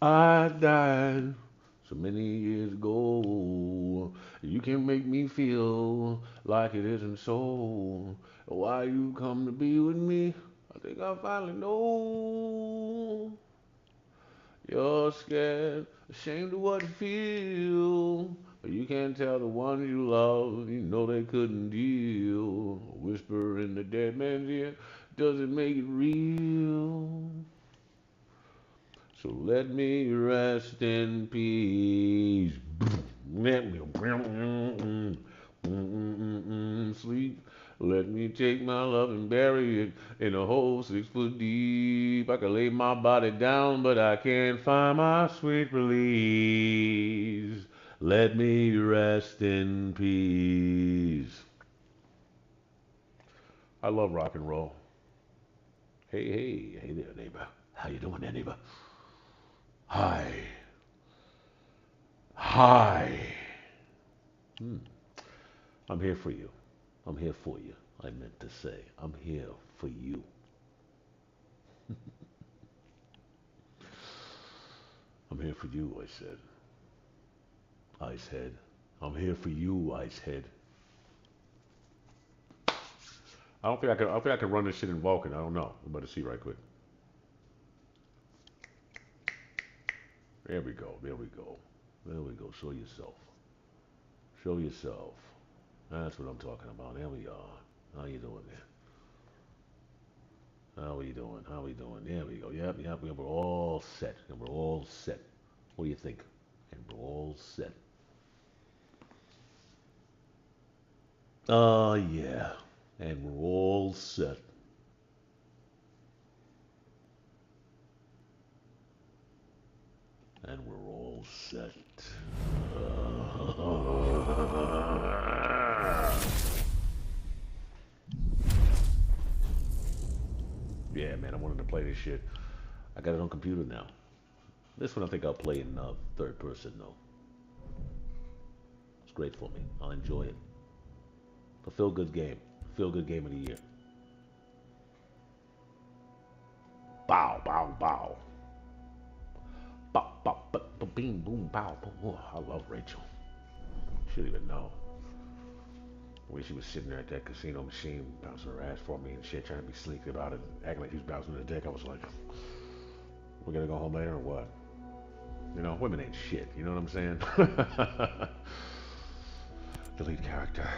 I died so many years ago. You can make me feel like it isn't so. Why you come to be with me? I think I finally know. You're scared, ashamed of what you feel. But you can't tell the ones you love, you know they couldn't deal. A whisper in the dead man's ear doesn't make it real. So let me rest in peace. Let me sleep. Let me take my love and bury it in a hole 6 foot deep. I can lay my body down, but I can't find my sweet release. Let me rest in peace. I love rock and roll. Hey, hey, hey there, neighbor. How you doing there, neighbor? Hi. Hi. Hmm. I'm here for you. I'm here for you. I meant to say, I'm here for you. I'm here for you, I said. Icehead. I'm here for you, Icehead. I don't think I can run this shit in Vulcan. I don't know. I'm about to see right quick. There we go. There we go. There we go. Show yourself. Show yourself. That's what I'm talking about. There we are. How you doing there? How are you doing? How are we doing? There we go. Yep, yep. We're all set. And we're all set. What do you think? And we're all set. Yeah. And we're all set. And we're all set. Yeah, man, I wanted to play this shit. I got it on computer now. This one I think I'll play in third person though. It's great for me. I'll enjoy it. A feel good game. Feel good game of the year. Bow, bow, bow. Bow, bow, bow, bow, beam, boom, bow, boom. Oh, I love Rachel. She didn't even know. The way she was sitting there at that casino machine, bouncing her ass for me and shit, trying to be sleek about it, acting like she was bouncing the dick. I was like, we're gonna go home later or what? You know, women ain't shit. You know what I'm saying? The lead character.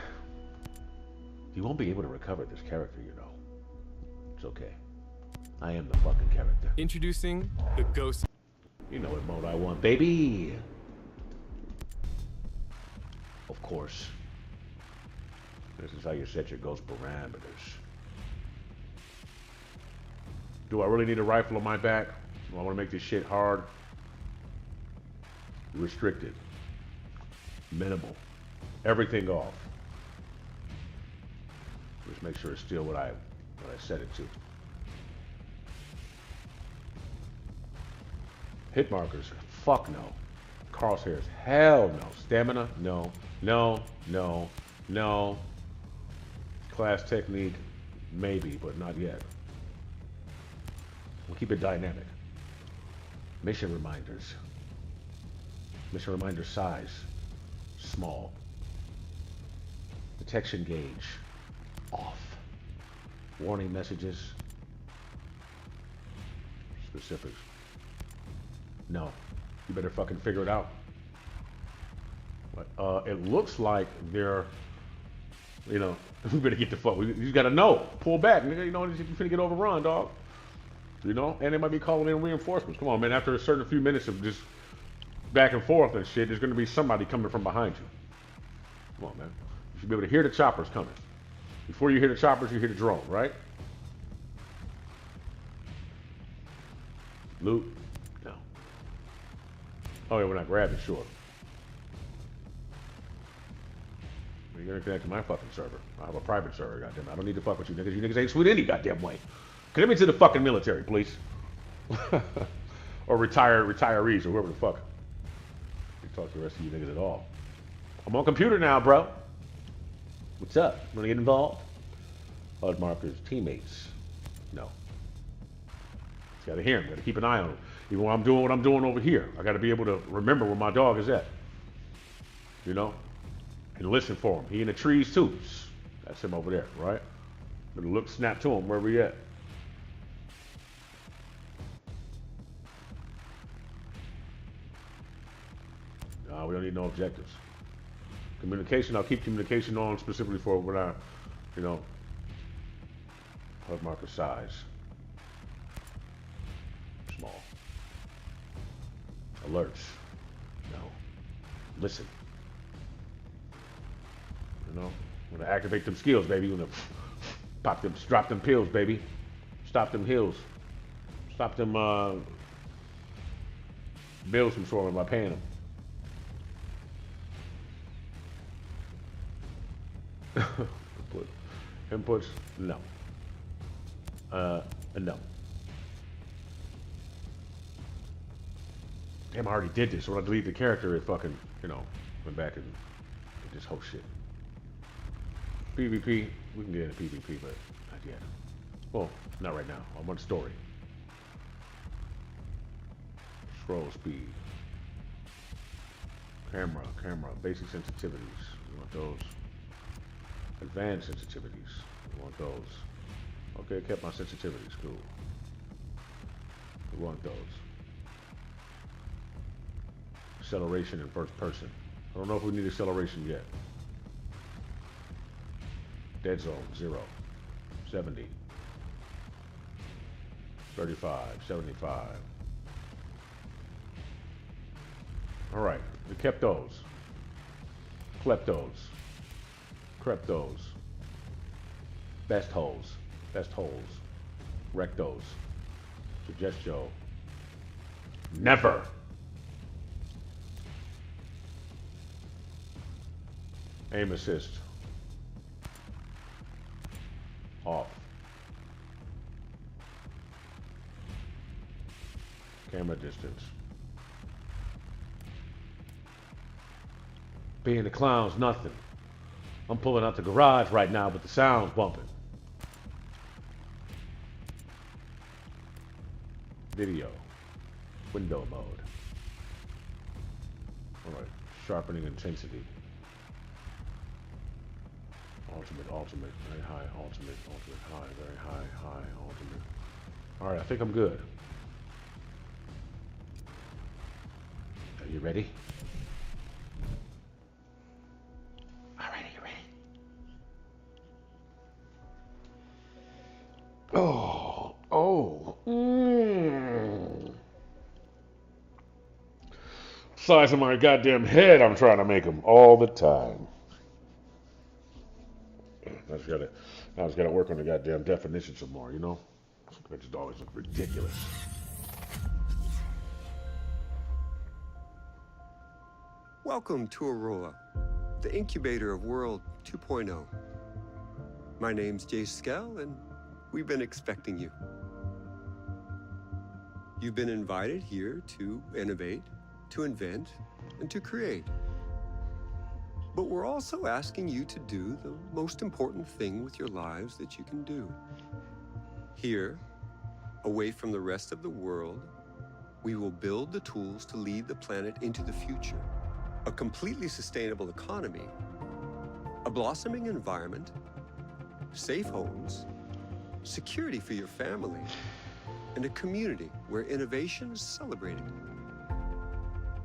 You won't be able to recover this character, you know. It's okay. I am the fucking character. Introducing the Ghost. You know what mode I want, baby. Of course. This is how you set your ghost parameters. Do I really need a rifle on my back? Do I want to make this shit hard? Restricted. Minimal. Everything off. Just make sure it's still what I set it to. Hit markers. Fuck no. Crosshairs. Hell no. Stamina. No. No. No. No. Class technique. Maybe, but not yet. We'll keep it dynamic. Mission reminders. Mission reminder size. Small. Detection gauge. Off. Warning messages. Specifics. No. You better fucking figure it out. It looks like they're, you know, we better get the fuck. You gotta know. Pull back, nigga. You know, you're finna get overrun, dog. You know, and they might be calling in reinforcements. Come on, man. After a certain few minutes of just back and forth and shit, there's gonna be somebody coming from behind you. Come on, man. You should be able to hear the choppers coming. Before you hear the choppers, you hear the drone, right? Loot? No. Oh yeah, when I grab it, sure. You're gonna connect to my fucking server. I have a private server, goddamn. I don't need to fuck with you niggas. You niggas ain't sweet any goddamn way. Connect me to the fucking military, please. Or retirees, or whoever the fuck. You talk to the rest of you niggas at all. I'm on computer now, bro. What's up? Wanna get involved? HUD markers, teammates. No. You gotta hear them, gotta keep an eye on them. Even when I'm doing what I'm doing over here, I got to be able to remember where my dog is at, you know, and listen for him. He in the trees too. That's him over there, right? But look, snap to him, where we at? No, we don't need no objectives. Communication, I'll keep communication on specifically for when I, you know, HUD marker size. Small. Alerts. No. Listen. You know, when I activate them skills, baby, when I pop them, drop them pills, baby. Stop them hills. Stop them bills from soaring by paying them. Inputs, no. No. Damn, I already did this. So when I delete the character, it fucking, you know, went back and did this whole shit. PvP, we can get into PvP, but not yet. Well, not right now. I want story. Scroll speed. Camera, basic sensitivities. We want those. Advanced sensitivities. We want those. Okay, kept my sensitivities. Cool. We want those. Acceleration in first person. I don't know if we need acceleration yet. Dead zone, 0. 70. 35. 75. Alright, we kept those. Kleptos. Creptos. Best holes. Best holes. Rectos. Suggestio. Never. Aim assist. Off. Camera distance. Being the clown's nothing. I'm pulling out the garage right now, but the sound's bumping. Video. Window mode. Alright. Sharpening intensity. Ultimate, very high, ultimate, high, very high, ultimate. Alright, I think I'm good. Are you ready? Alright, are you ready? Size of my goddamn head, I'm trying to make them all the time. I just gotta work on the goddamn definition some more, you know? They just always look ridiculous. Welcome to Aurora, the incubator of World 2.0. My name's Jay Skell, and we've been expecting you. You've been invited here to innovate, to invent, and to create. But we're also asking you to do the most important thing with your lives that you can do. Here, away from the rest of the world, we will build the tools to lead the planet into the future. A completely sustainable economy, a blossoming environment, safe homes, security for your family, and a community where innovation is celebrated.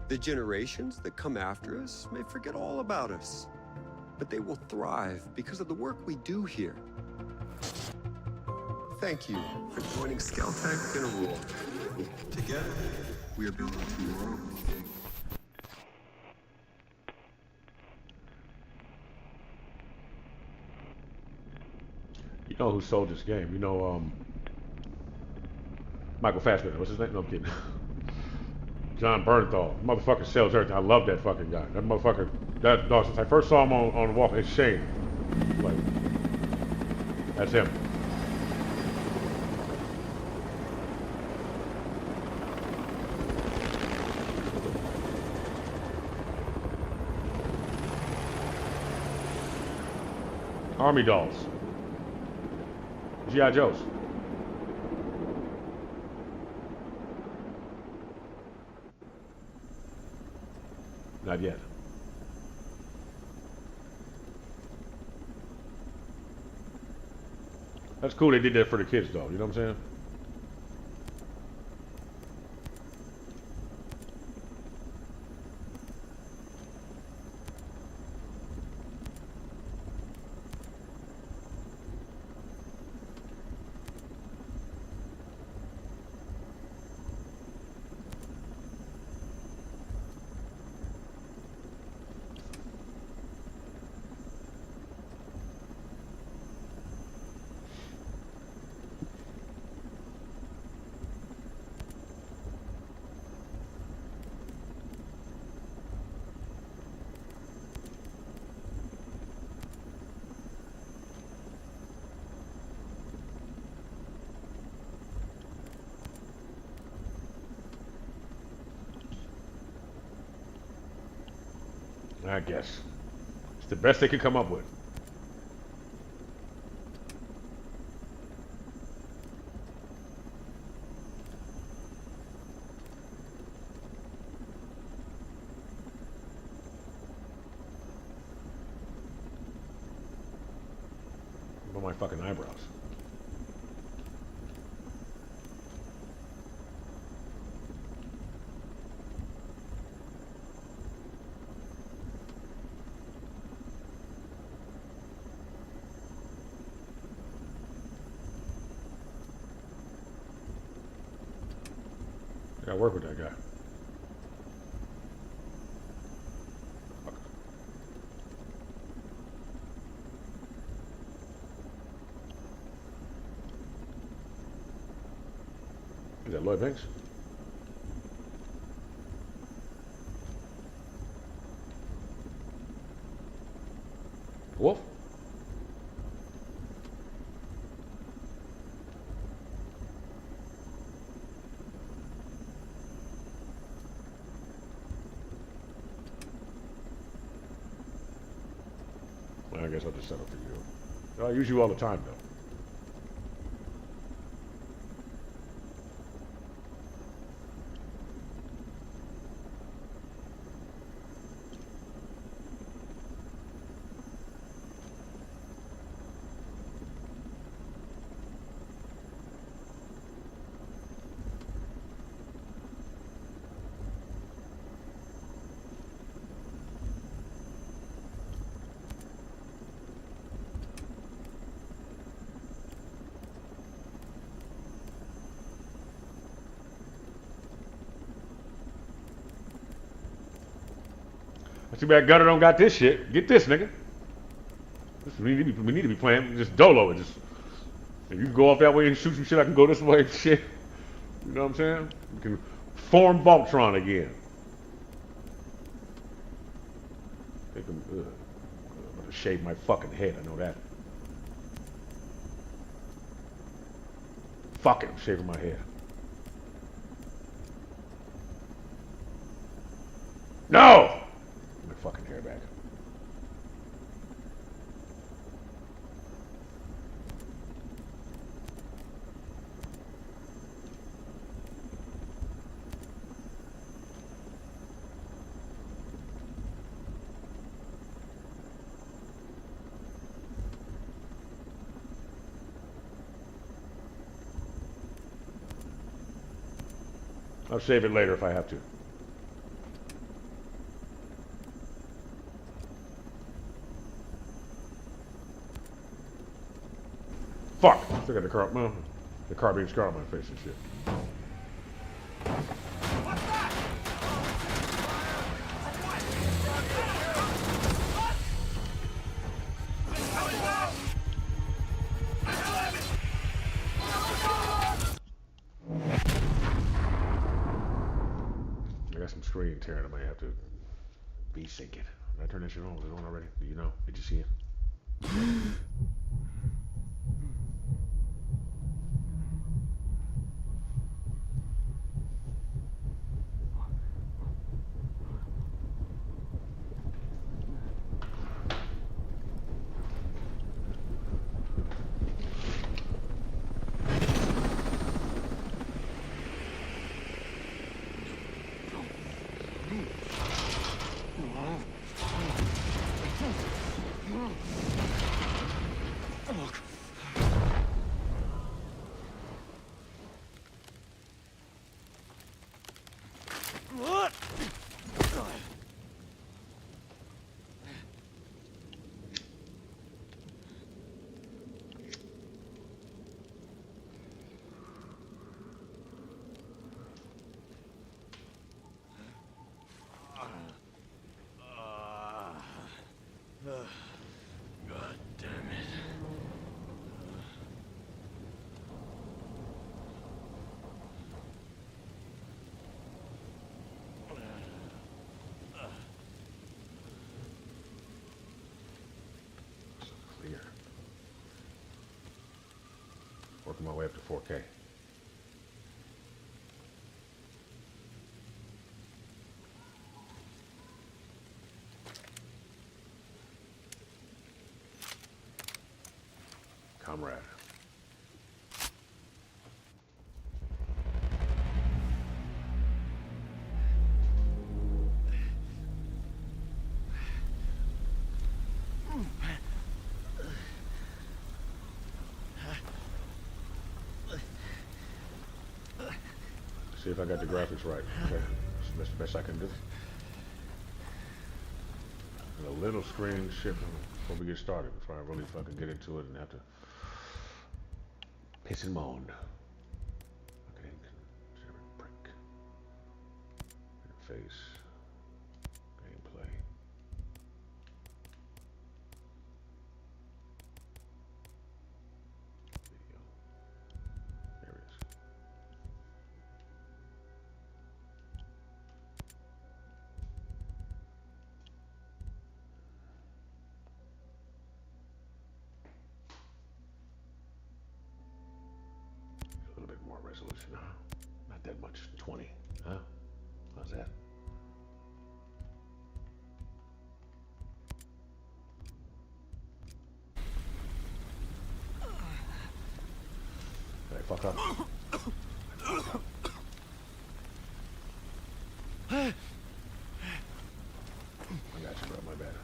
The generations that come after us may forget all about us, but they will thrive because of the work we do here. Thank you for joining Skeltech in Aurora. Together, we are building tomorrow. You know who sold this game? You know, Michael Fassbender. What's his name? No, I'm kidding. John Bernthal. Motherfucker sells everything. I love that fucking guy. That motherfucker, that dog, since I first saw him on Walk, it's Shane. Like, that's him. Army dolls. G.I. Joes. Not yet. That's cool they did that for the kids though, you know what I'm saying? I guess. It's the best they could come up with. What about my fucking eyebrows? I gotta work with that guy. Fuck. Is that Lloyd Banks? Wolf? Well, I guess I'll just settle for you. I use you all the time, though. Too bad Gunner don't got this shit. Get this, nigga. We need to be playing just dolo. Just if you can go off that way and shoot some shit, I can go this way and shit. You know what I'm saying? We can form Voltron again. I'm gonna shave my fucking head. I know that. Fuck it, I'm shaving my head. No! My fucking hair back. I'll shave it later if I have to. Fuck! Still got the carbine scar on my face and shit. I got some screen tearing. I might have to desync it. Did I turn that shit on? Was it on already? Do you know? Did you see it? Working my way up to 4K. Comrade. See if I got the graphics right. Okay, that's the best I can do. And a little screen shift before we get started, before I really fucking get into it and have to piss and moan. Okay, break. Interface. Gameplay. Video. There it is. A little bit more resolution, huh? Not that much. 20, huh? How's that? Did I fuck up? I got you, bro. My bad.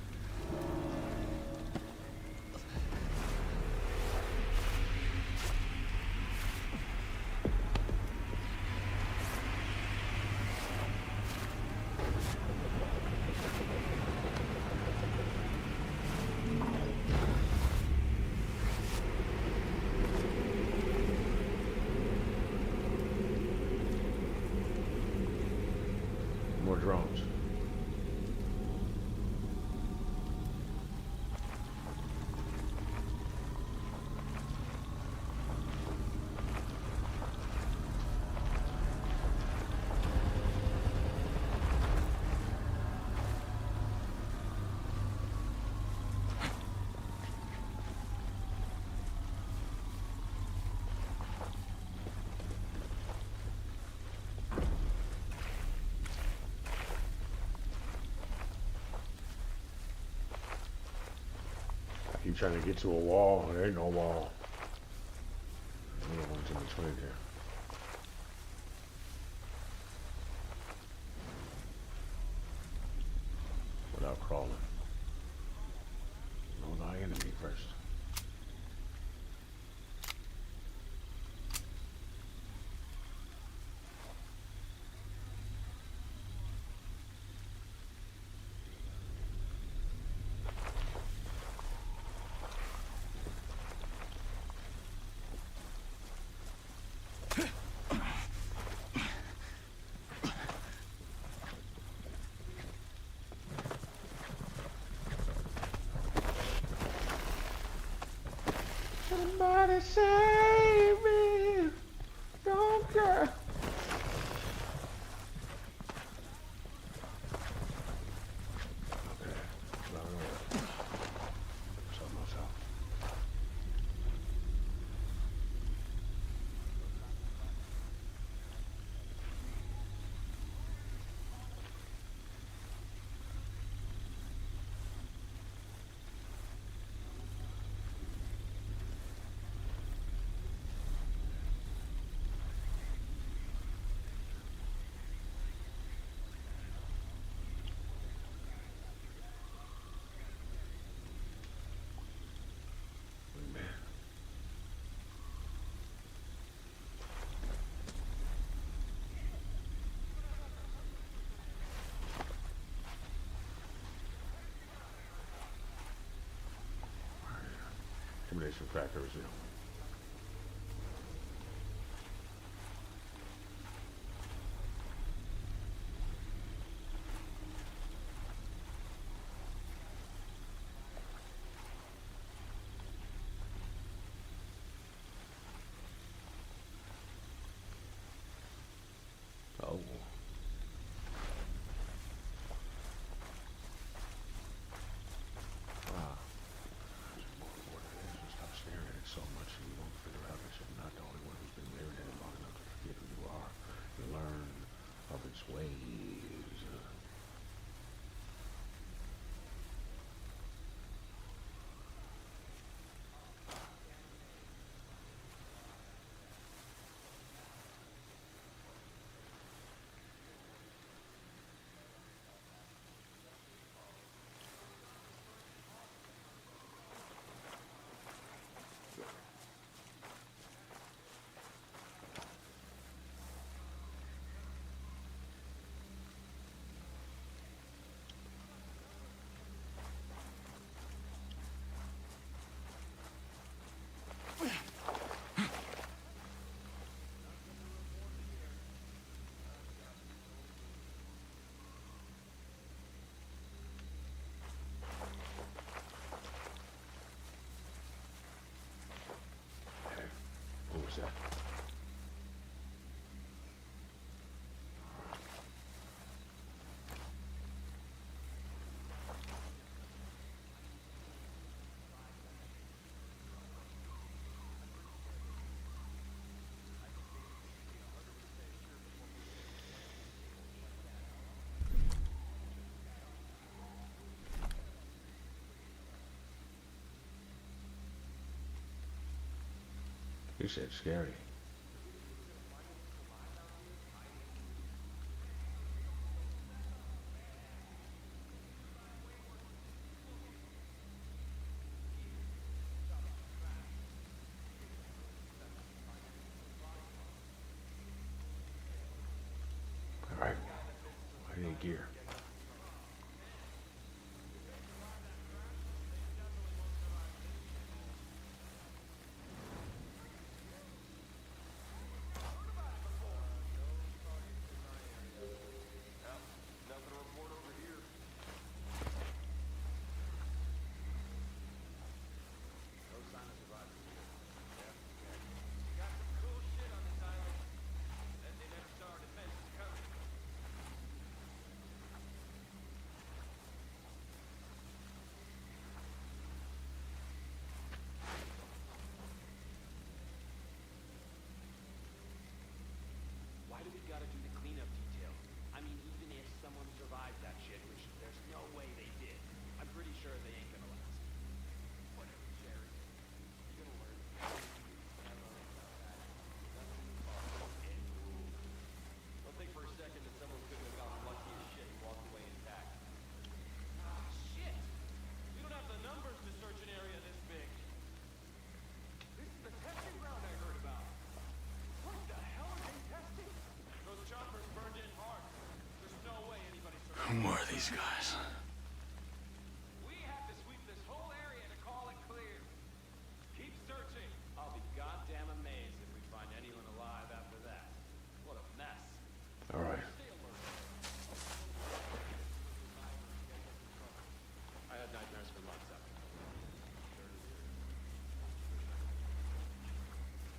More drones. I keep trying to get to a wall. There ain't no wall. There's no one's in between here. Without crawling. Know thy enemy first. Somebody save me. Don't care. Okay. Something else out. Intimidation factor is 0. Oh. Wow. Stop staring at it so much. He said scary. All right. I need gear. Why do we gotta do the cleanup detail? I mean, even if someone survived that shit, which there's no way they did, I'm pretty sure they ain't gonna last. Whatever, Jerry. You're gonna learn. Don't think for a second that someone couldn't have gotten lucky as shit and walked away intact. Ah, shit! We don't have the numbers to search an area this big. This is the testing ground I heard about. What the hell are they testing? Those choppers burned in hard. There's no way anybody survived. Who are these guys? We have to sweep this whole area to call it clear. Keep searching. I'll be goddamn amazed if we find anyone alive after that. What a mess. All right. Stay alert. I had nightmares for months after.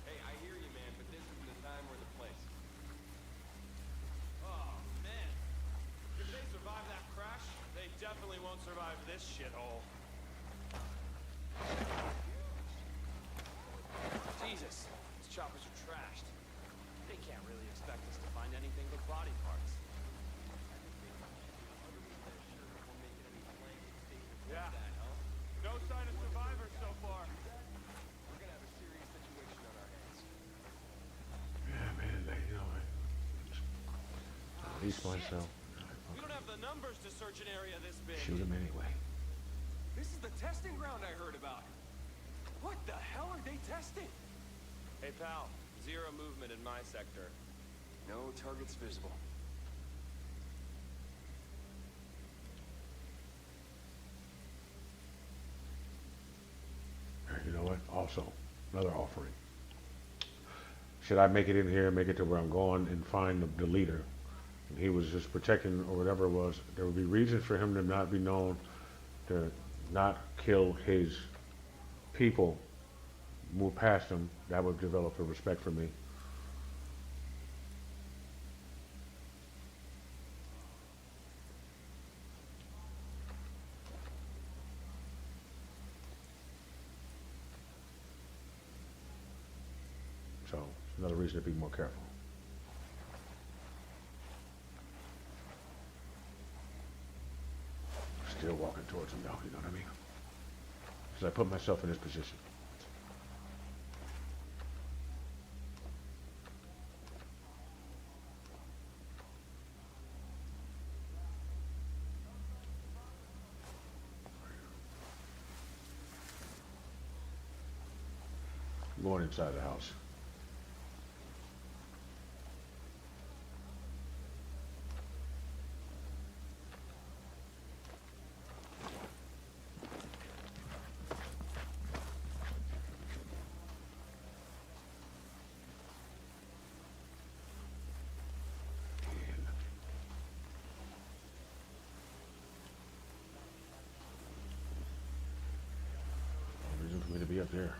Hey, I hear you, man, but this isn't the time or the place. Oh, man. If they survive that crash, they definitely won't survive this shithole. Jesus, these choppers are trashed. They can't really expect us to find anything but body parts. Yeah. No sign of survivors so far. We're gonna have a serious situation on our hands. Yeah, man. Release myself. We don't have the numbers to search an area this big. Shoot him anyway. This is the testing ground I heard about. What the hell are they testing? Hey, pal. Zero movement in my sector. No targets visible. You know what? Also, another offering. Should I make it in here, make it to where I'm going, and find the leader? And he was just protecting or whatever it was. There would be reasons for him to not be known, to not kill his people, move past him. That would develop a respect for me. So, it's another reason to be more careful. Still walking towards him, though, you know what I mean? Because I put myself in this position. I'm going inside the house. No reason for me to be up there.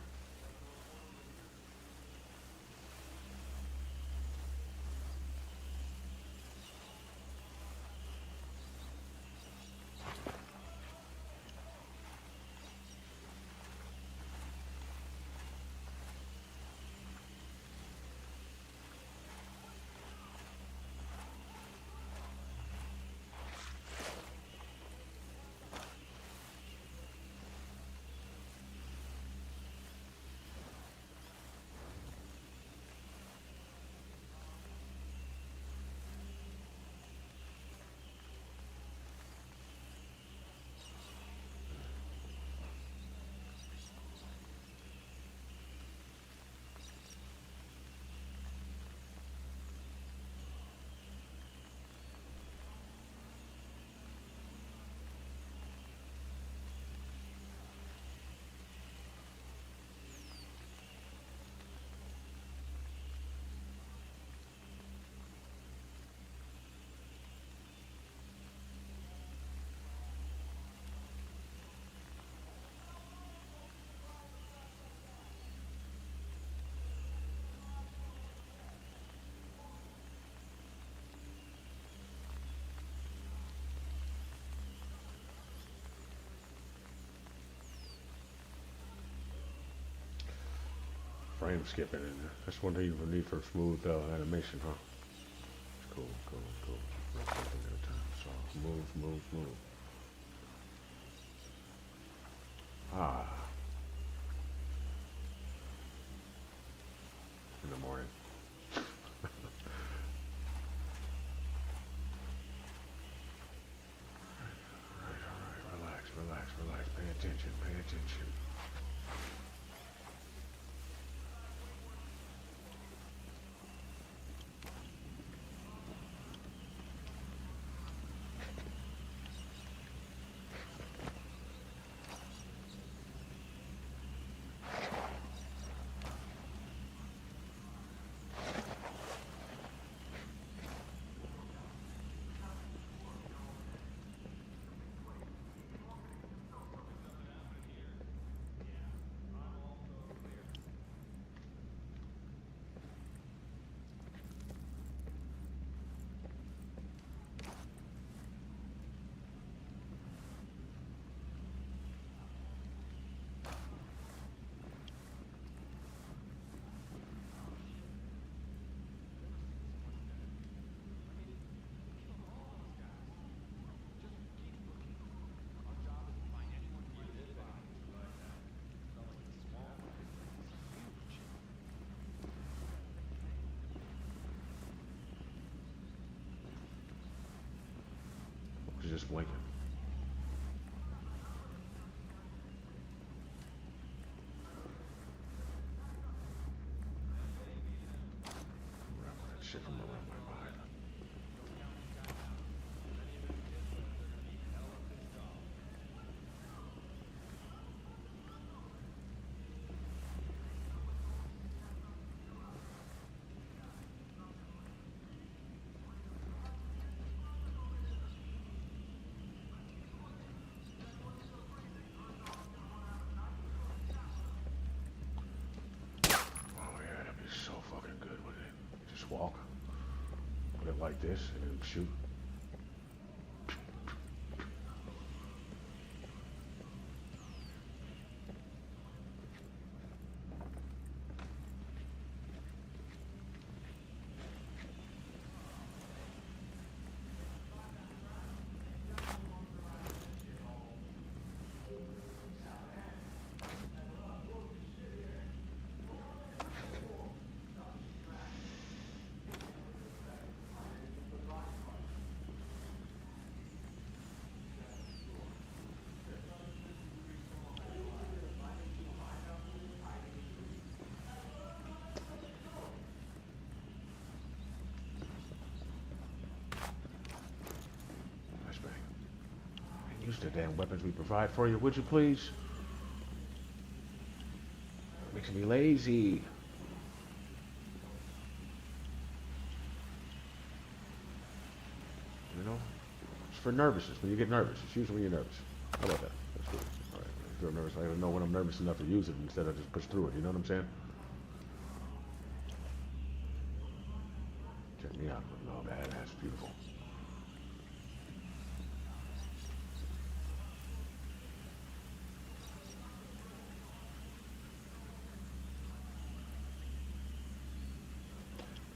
frame skipping, and that's one thing you need for smooth animation, huh? Cool, cool, cool. One thing at a time. So move. Ah, in the morning. All right. Relax. Pay attention. She's just blinking. That shit from around my mind. Oh yeah, that'd be so fucking good with it. Just walk, put it like this, and then shoot. Use the damn weapons we provide for you, would you please? Makes me lazy. You know? It's for nervousness, when you get nervous. It's usually when you're nervous. How about that? That's good. All right. If you're nervous, I gotta know when I'm nervous enough to use it instead of just push through it. You know what I'm saying? Check me out. Oh, badass. Beautiful.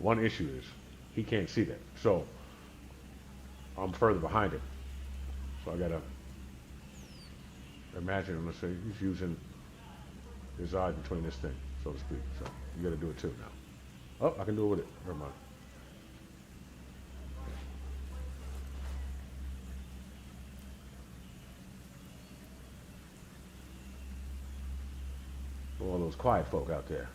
One issue is he can't see that. So I'm further behind him. So I gotta imagine him, let's say he's using his eye between this thing, so to speak. So you gotta do it too now. Oh, I can do it with it. Never mind. All those quiet folk out there.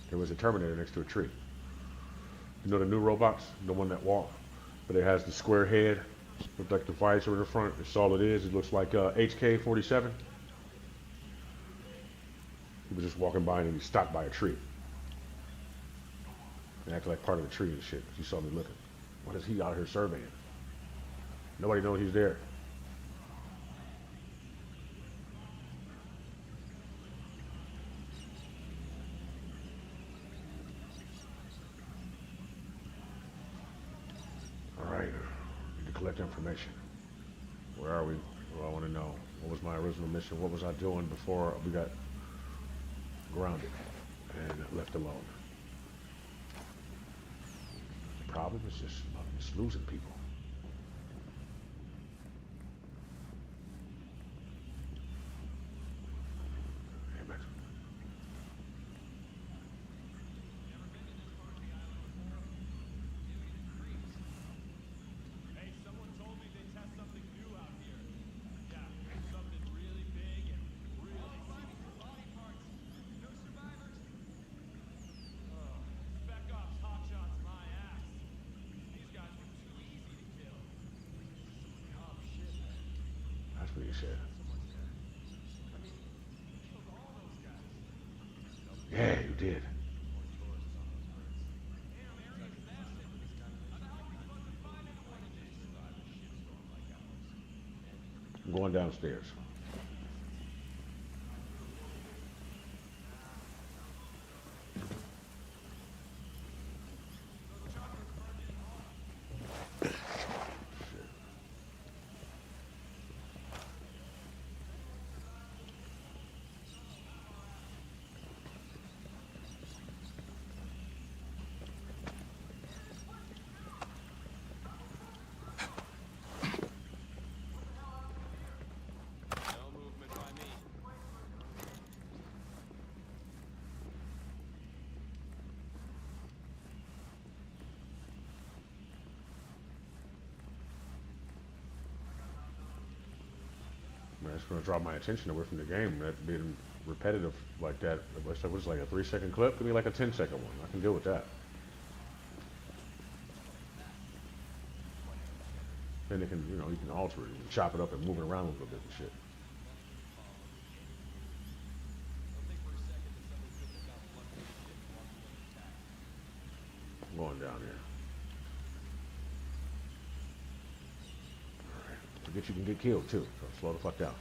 There was a Terminator next to a tree. You know the new robots? The one that walk, but it has the square head with like the visor in the front. It's all it is. It looks like HK-47. He was just walking by and he stopped by a tree. And acted like part of the tree and shit. He saw me looking. What is he out here surveying? Nobody knows he's there. collect information. Where are we? Well, I want to know. What was my original mission? What was I doing before we got grounded and left alone? The problem is just losing people. Hey, Max. Hey, someone told me they test something new out here. Yeah, something really big and really body parts. No survivors. Spec Ops hotshots my ass. These guys were too easy to kill. Oh shit, man. That's what you said. Someone said. I mean, we killed all those guys. Yeah, you did. Damn, area's massive. How the hell are we supposed to find anyone in this? Survive a shitstorm like ours. I'm going downstairs. No movement by me. Man, it's going to draw my attention away from the game. That being repetitive like that. What's like a 3-second clip? Give me like a 10-second one. I can deal with that. Then it can, you know, you can alter it, you can chop it up and move it around a little bit and shit. I'm going down here. Alright. Forget you can get killed too, so slow the fuck down.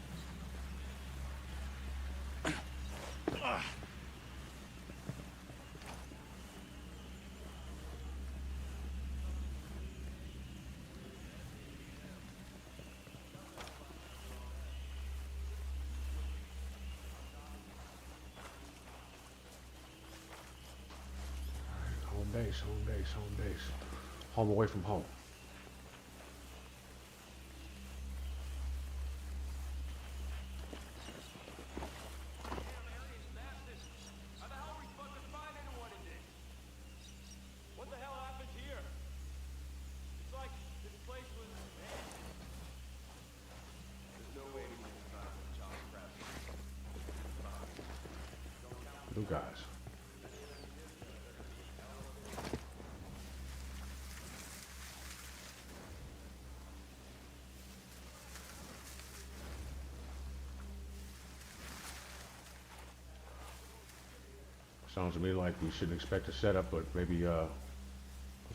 Home base, home base, home base. Home away from home. How the hell are we supposed to find anyone in this? What the hell happened here? It's like this place was abandoned. There's no way we can survive with John Press. New guys. Sounds to me like we shouldn't expect a setup, but maybe they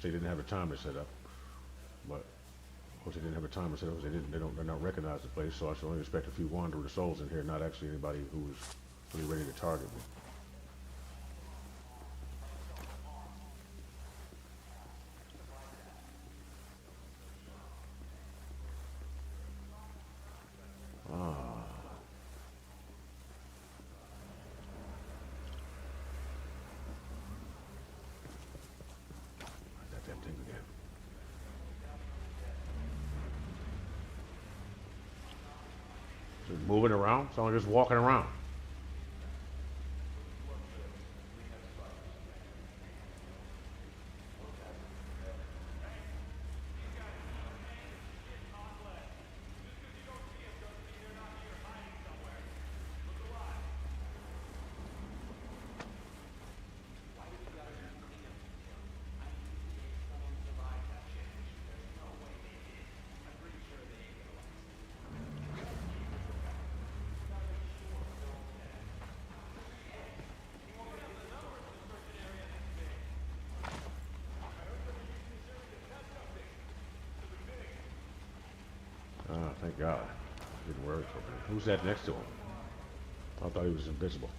didn't have a timer set up. But of course they didn't have a timer set up because they don't recognize the place, so I should only expect a few wanderer souls in here, not actually anybody who's really ready to target me. Ah. Got that thing again. So moving around? It's only just walking around. Ah, thank God. Didn't work for me. Who's that next to him? I thought he was invisible.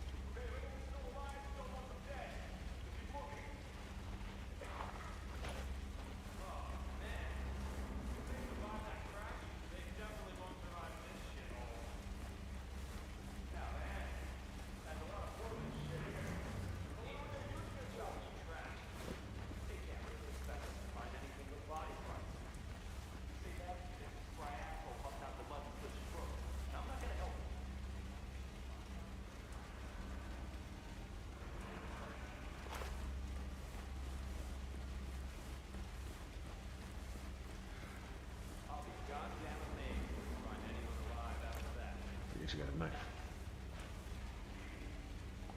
She got a knife.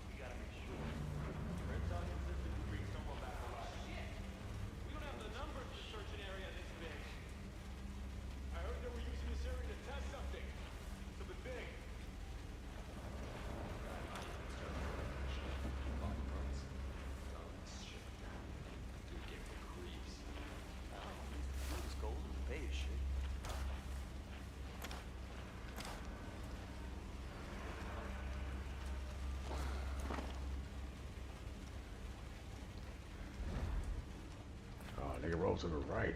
We gotta make sure. Red Sox insisted we bring someone back alive. Shit! We don't have the numbers to search an area this big. I heard they were using this area to test something. Something big. Body parts. Guns, shit. Dude gave me creeps. It's cold and the pay is shit. Oh, nigga rolls to the right.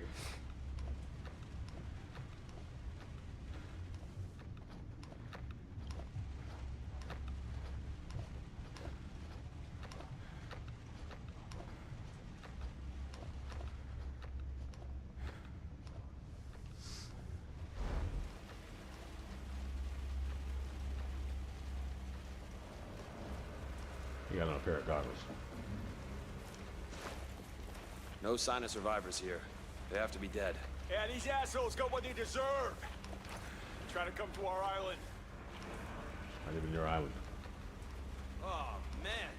He got on a pair of goggles. No sign of survivors here. They have to be dead. Yeah, these assholes got what they deserve. Trying to come to our island. I live in your island. Oh, man.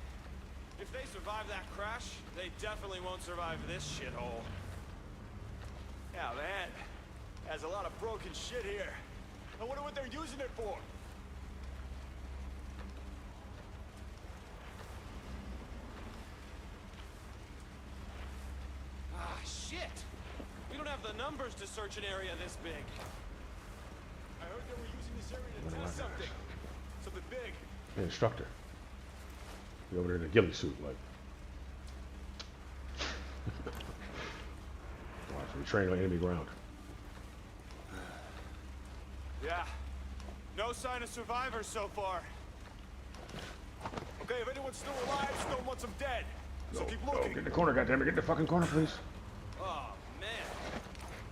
If they survive that crash, they definitely won't survive this shithole. Yeah, man. There's a lot of broken shit here. I wonder what they're using it for. Ah, shit! We don't have the numbers to search an area this big. I heard they were using this area to test something. Something big. The instructor. He over there in a ghillie suit, like. Watch, we train on enemy ground. Yeah. No sign of survivors so far. Okay, if anyone's still alive, still wants them dead. So keep No, looking. get in the corner, goddammit, get in the fucking corner, please. Oh, man.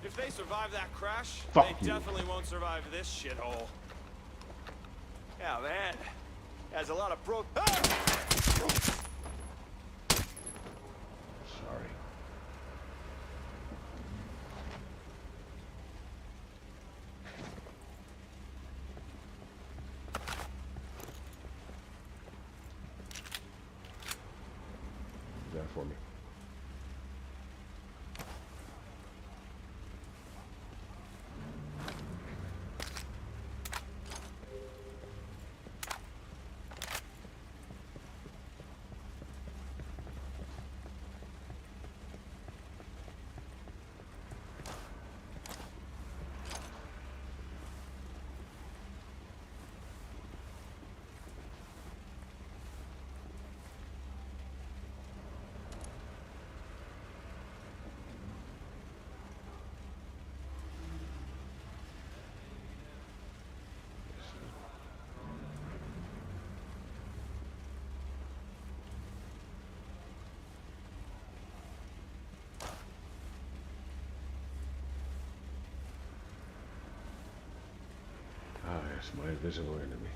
If they survive that crash, Fuck they you. definitely won't survive this shithole. Yeah, man. There's a lot of Ah! Sorry. Do that for me. Ah, yes, my invisible enemy.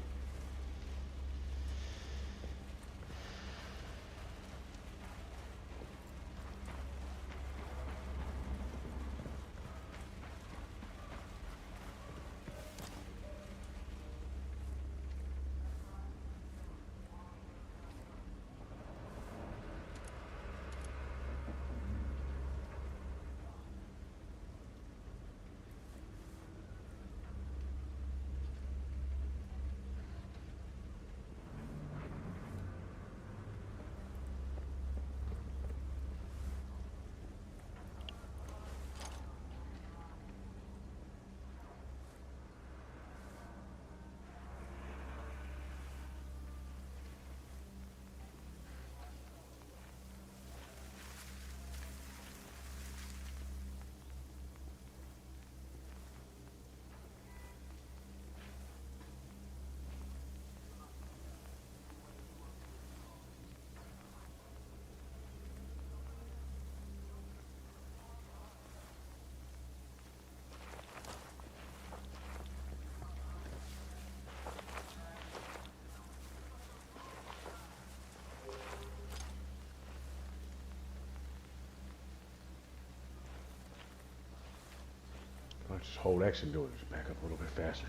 I'll just hold X and do it. Just back up a little bit faster.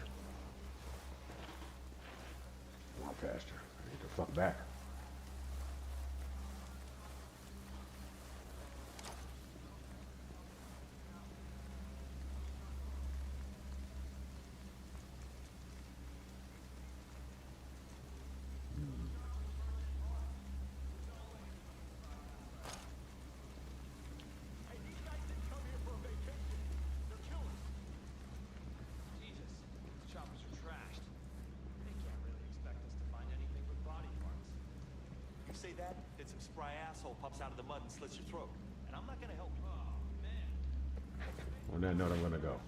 faster. I need to fuck back. Jesus, these choppers are trashed. They can't really expect us to find anything but body parts. You say that, then some spry asshole pops out of the mud and slits your throat. And I'm not gonna help you. Oh, man. On that note, I'm gonna go.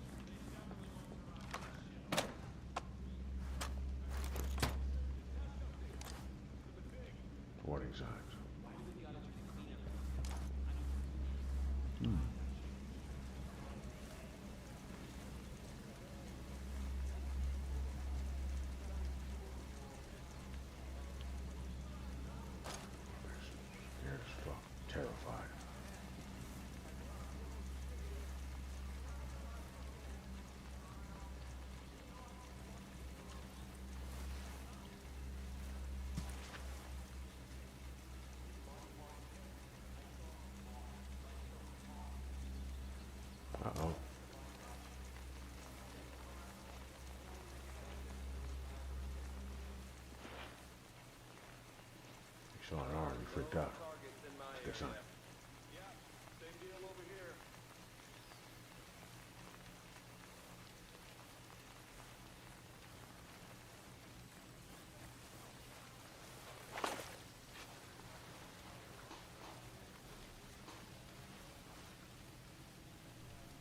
Warning signs. Scared as fuck. Terrified. Uh-oh. You saw an arm, you freaked out. Targets in my Good sign. area. Yeah, same deal over here.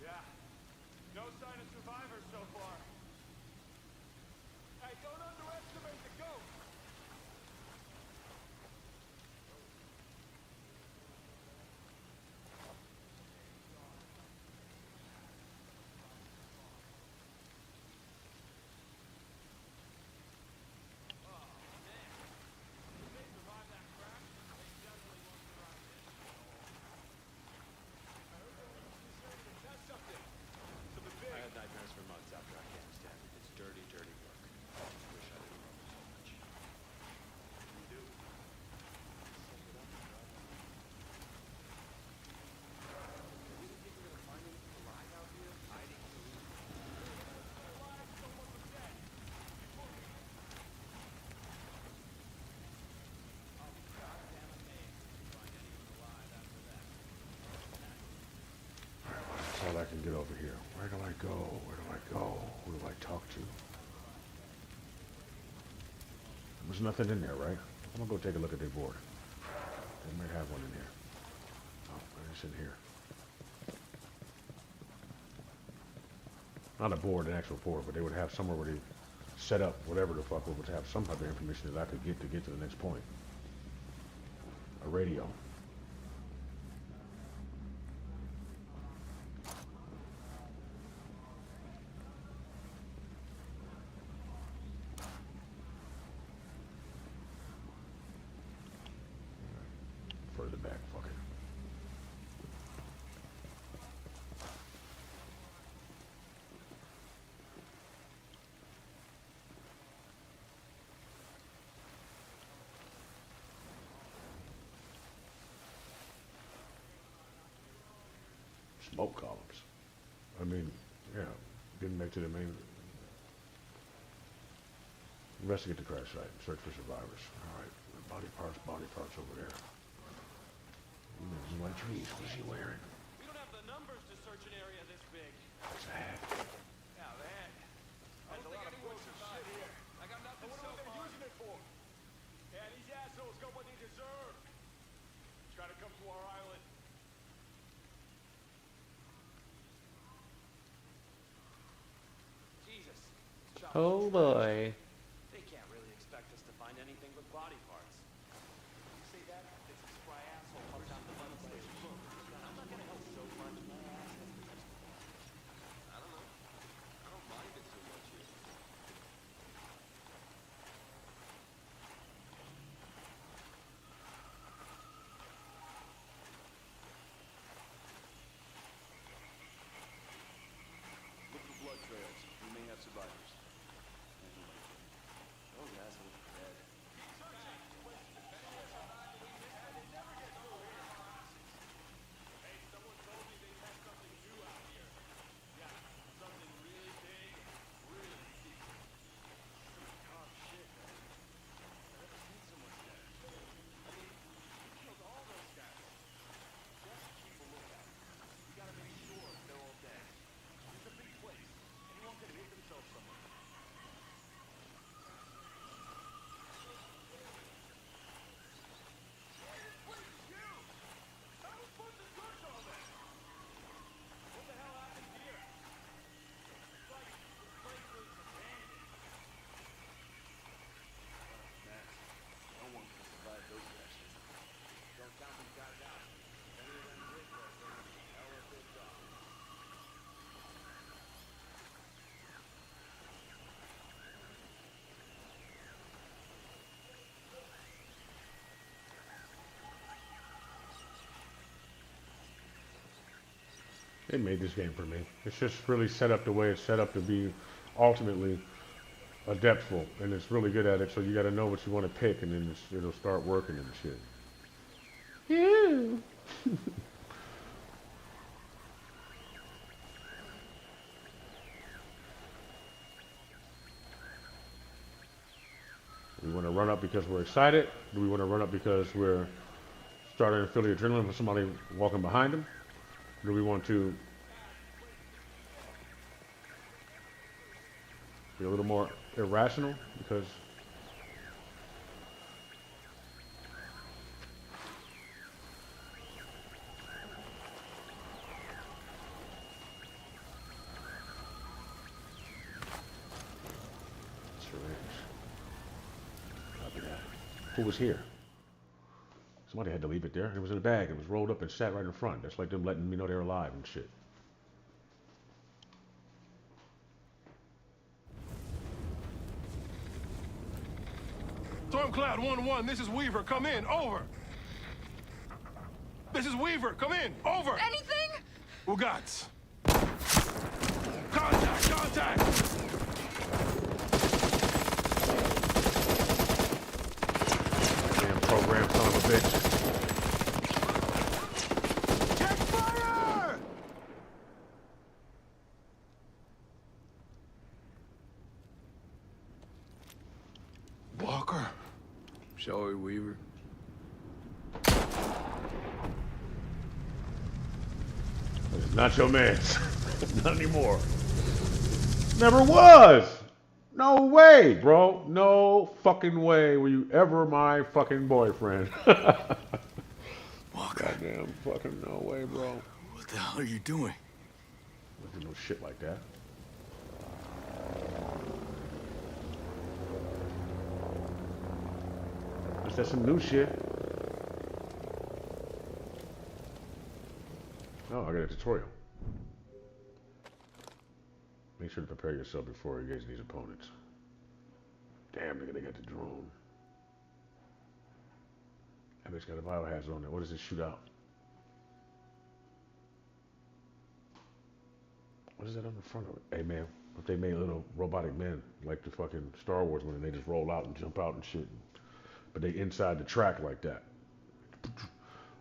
Yeah, no sign of survivors so far. Hey, don't underestimate the ghost. I had nightmares for months after Afghanistan. It's dirty, dirty work. I just wish I didn't know so much. You do? Suck it up, bro. You really think we're gonna find anything alive out here? Hiding in the room? That's all I can get over here. Where do I go? Where do I go? Who do I talk to? There's nothing in there, right? I'm gonna go take a look at their board. They might have one in here. Oh, it's in here. Not a board, an actual board, but they would have somewhere where they set up whatever the fuck would have some type of information that I could get to the next point. A radio. Further back, fuck it. Smoke columns. I mean, yeah, getting back to the main. Investigate the crash site. Search for survivors. All right, body parts over there. These white trees. What's he wearing? We don't have the numbers to search an area this big. What's that? Yeah, man. There's a lot of books and shit here. I got nothing so far. What are they using it for? Yeah, these assholes got what they deserve. Try to come to our island. Jesus. these choppers Oh are trashed. boy. They can't really expect us to find anything but body parts. You say that, then some spry asshole pops out of the mud and slits your throat. I'm not gonna help you so much. I don't know. I don't mind it too much here. Look for blood trails. We may have survivors. Those assholes are dead. It made this game for me. It's just really set up the way it's set up to be ultimately adeptful, and it's really good at it. So you got to know what you want to pick, and then it'll start working and shit. Yeah. We want to run up because we're excited. Do we want to run up because we're starting to feel the adrenaline from somebody walking behind them? Do we want to be a little more irrational because who was here? Somebody had to leave it there. It was in a bag. It was rolled up and sat right in front. That's like them letting me know they're alive and shit. Stormcloud 1-1, this is Weaver. Come in. Over. This is Weaver. Come in. Over. Anything? Ugats. Contact. Contact. Damn program, son of a bitch. Check fire! Walker. Shall we, Weaver? It's not your man. Not anymore. Never was. No way, bro. No fucking way were you ever my fucking boyfriend. Walker, Goddamn fucking no way, bro. what the hell are you doing? Don't do no shit like that. That's some new shit. Oh, I got a tutorial. Make sure to prepare yourself before you engage these opponents. Damn, nigga, they got the drone. That bitch got a biohazard on there. What does it shoot out? What is that on the front of it? Hey, man, if they made little robotic men like the fucking Star Wars one, and they just roll out and jump out and shit. But they inside the track like that.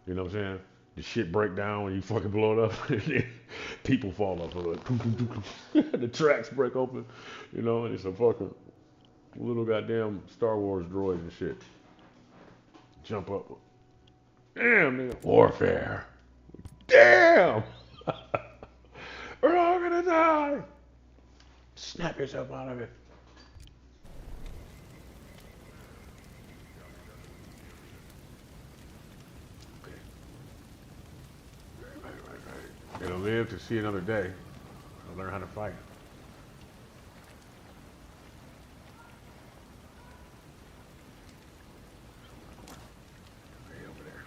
You know what I'm saying? The shit break down when you fucking blow it up. People fall off of it. The tracks break open. You know, and it's a fucking little goddamn Star Wars droid and shit. Jump up. Damn, nigga. Warfare. Damn! We're all gonna die! Snap yourself out of it. Right. It'll live to see another day. I'll learn how to fight. Way over there.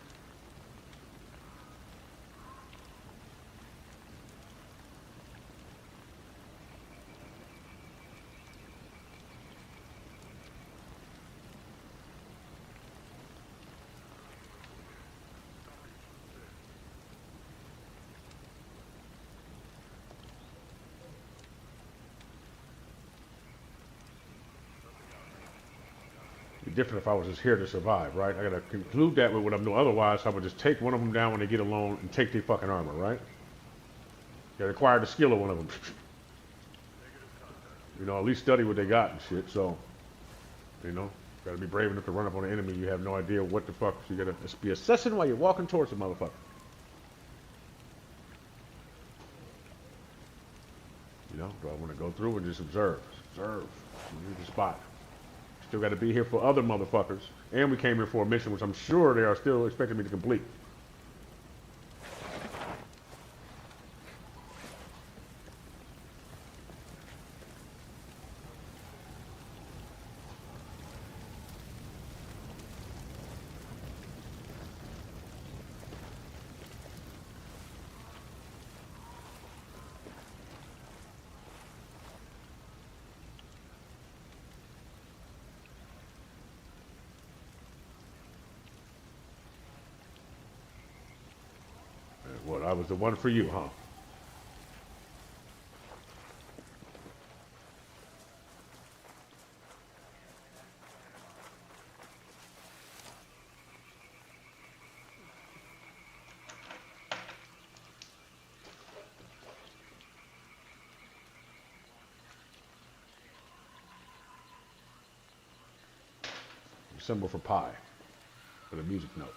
It'd be different if I was just here to survive, right? I gotta conclude that with what I'm doing. Otherwise, I would just take one of them down when they get alone and take their fucking armor, right? You acquire the skill of one of them. You know, at least study what they got and shit. So, you know, gotta be brave enough to run up on an enemy. You have no idea what the fuck. So you gotta be assessing while you're walking towards the motherfucker. You know, do I want to go through and just observe? Observe. Read the spot. Still got to be here for other motherfuckers. And we came here for a mission, which I'm sure they are still expecting me to complete. What, I was the one for you, huh? symbol for pi with a music note.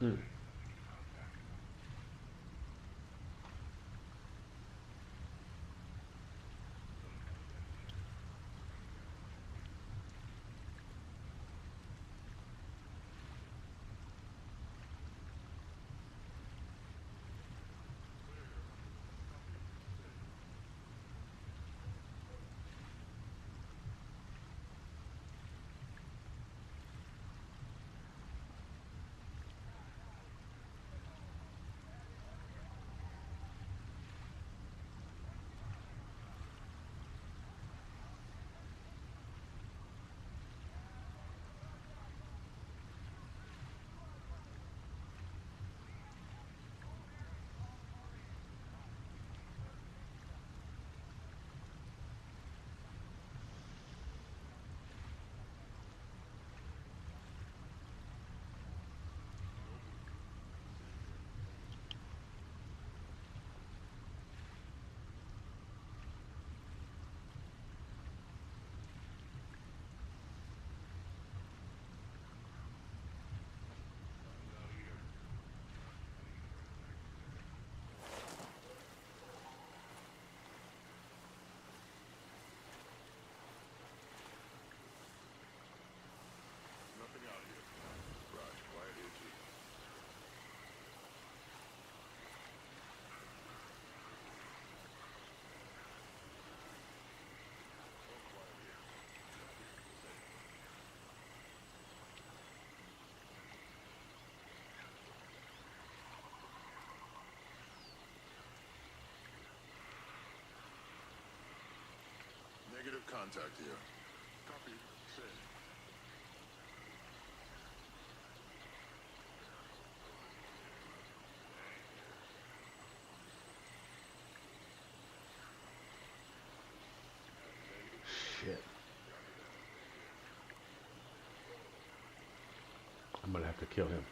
Hmm. Negative contact here. Copy. Send. Shit. I'm gonna have to kill him.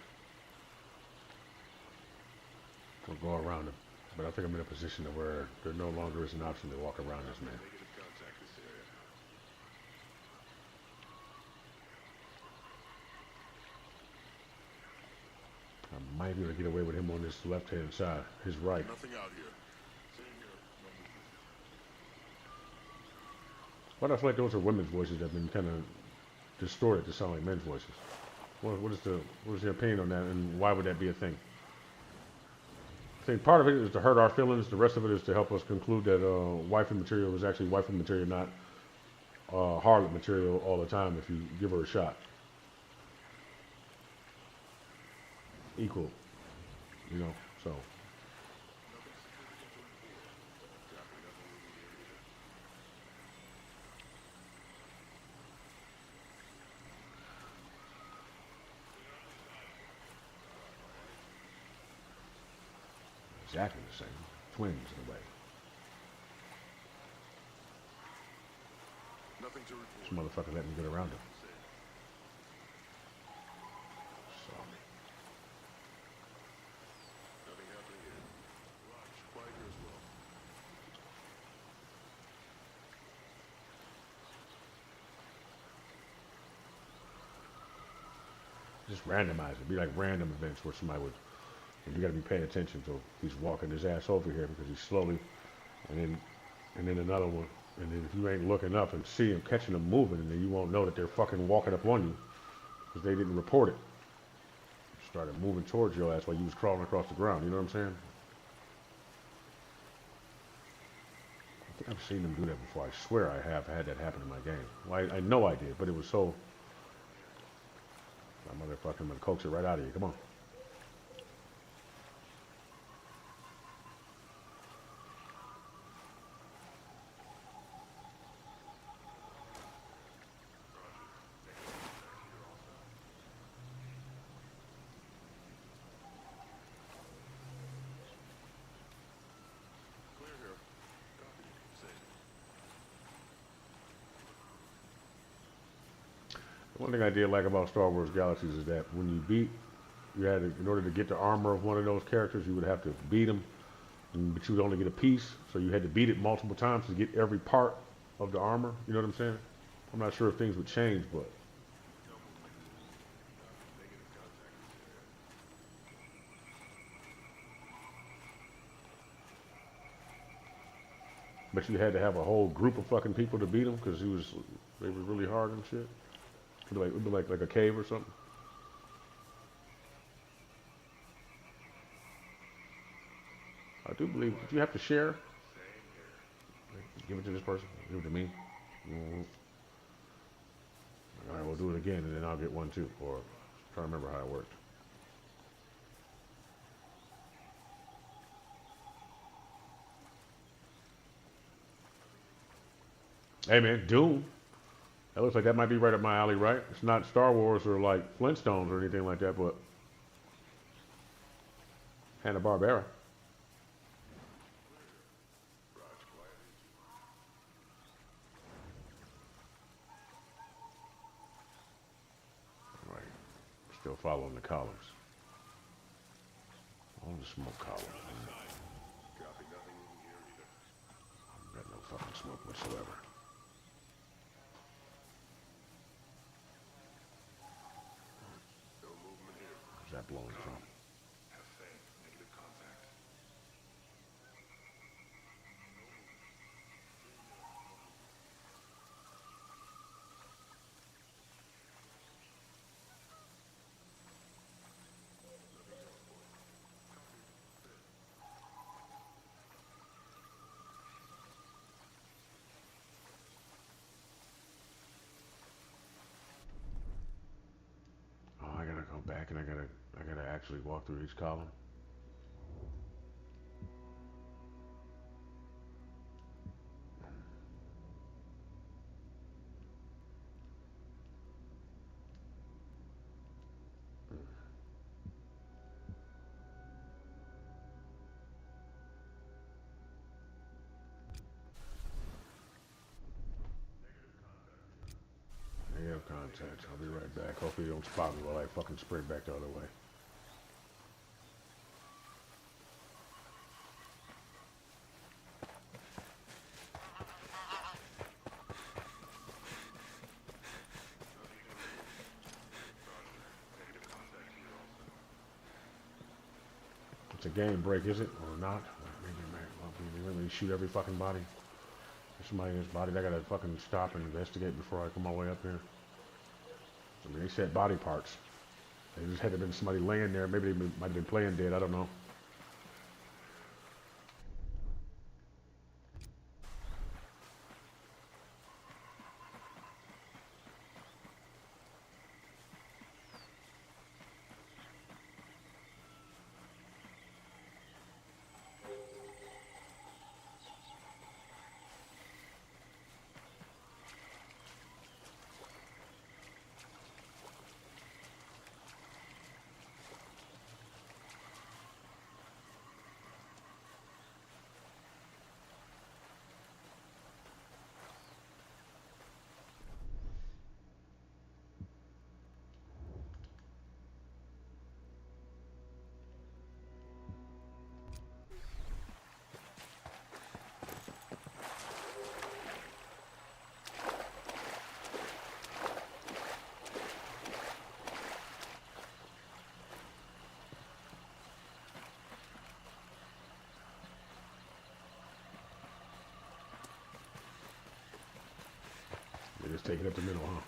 Or go around him. But I think I'm in a position to where there no longer is an option to walk around this man. Negative contact this area. I might be able to get away with him on this left-hand side, his right. Nothing out here. Same here. No movement. But I feel like those are women's voices that have been kind of distorted to sound like men's voices. What is your opinion on that, and why would that be a thing? I think part of it is to hurt our feelings. The rest of it is to help us conclude that wifey material is actually wifey material, not harlot material all the time if you give her a shot. Equal, you know, so. Exactly the same. Twins in a way. Nothing to This report. motherfucker let me get around him. So. Nothing happening here. Watch. Quiet here as well. just randomize it. Be like random events where somebody would, and you got to be paying attention to. He's walking his ass over here because he's slowly, and then another one, and then if you ain't looking up and see him catching them moving, and then you won't know that they're fucking walking up on you because they didn't report it. Started moving towards your ass while you was crawling across the ground. You know what I'm saying? I think I've seen them do that before. I swear I have had that happen in my game. Well, I know I did, but it was so. My motherfucker, I'm gonna coax it right out of you. Come on. Clear here. Copy. Safe. One thing I did like about Star Wars Galaxies is that when you beat, you had to, in order to get the armor of one of those characters, you would have to beat them, but you would only get a piece, so you had to beat it multiple times to get every part of the armor. You know what I'm saying? I'm not sure if things would change, but you had to have a whole group of fucking people to beat them because they were really hard and shit. It'd be like a cave or something. I do believe. Did you have to share? Give it to this person. Give it to me. Mm-hmm. All right, we'll do it again, and then I'll get one too. Or try to remember how it worked. Hey man, Doom. That looks like that might be right up my alley, right? It's not Star Wars or like Flintstones or anything like that, but Hanna-Barbera. Right. Still following the columns. All the smoke columns. Man. Copy. Nothing in here either. Got no fucking smoke whatsoever. No movement here. Where's that blowing from? Have faith. Negative contact. Oh, I gotta go back and I gotta actually walk through each column. Negative contact. I'll be right back. Hopefully you don't spot me while I fucking sprint back the other way. It's a game break, is it? Or not? Maybe really shoot every fucking body. There's somebody in this body. I gotta fucking stop and investigate before I come all the way up here. I mean, they said body parts. They just had to have been somebody laying there. Maybe they might have been playing dead. I don't know. Take it up the middle, huh?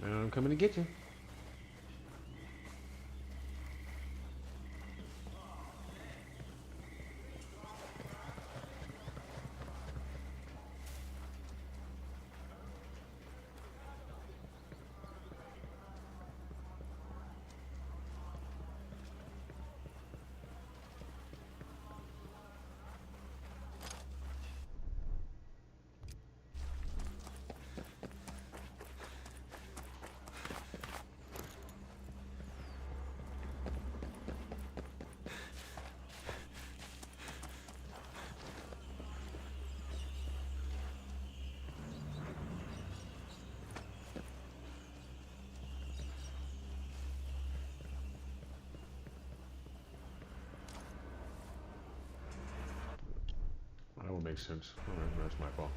I'm coming to get you. That would make sense. Alright, that's my fault.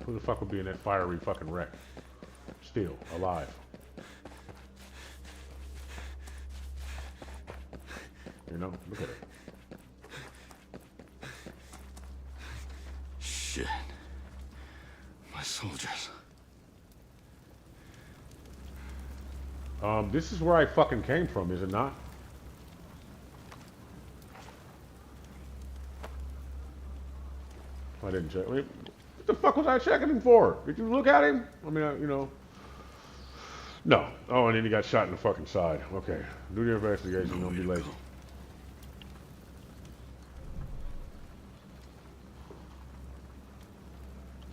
Who the fuck would be in that fiery fucking wreck? Still alive. You know, look at it. Shit. My soldiers. This is where I fucking came from, is it not? I didn't check. I mean, what the fuck was I checking him for? Did you look at him? I mean, you know. No. Oh, and then he got shot in the fucking side. Okay. Do your investigation. Don't be lazy.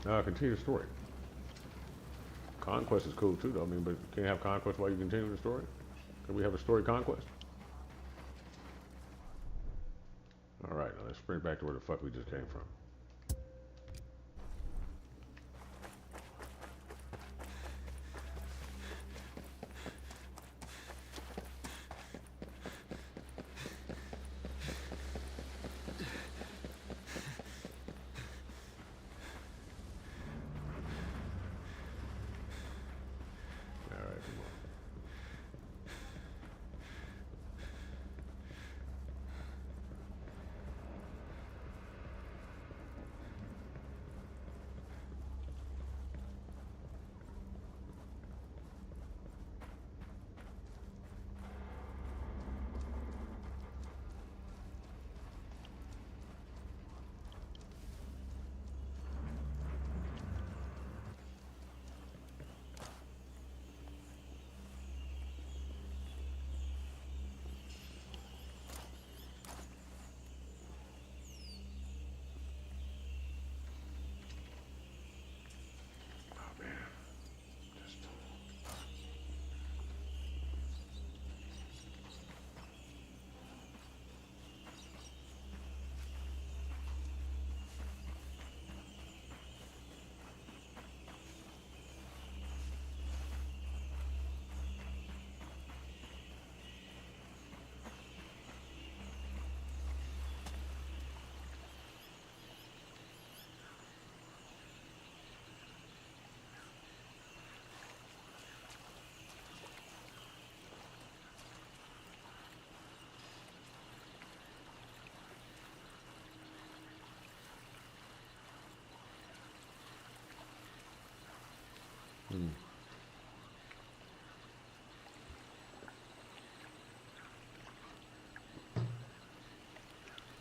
Continue the story. Conquest is cool too, though. I mean, but you can't have conquest while you continue the story. Can we have a story conquest? All right, now let's sprint back to where the fuck we just came from.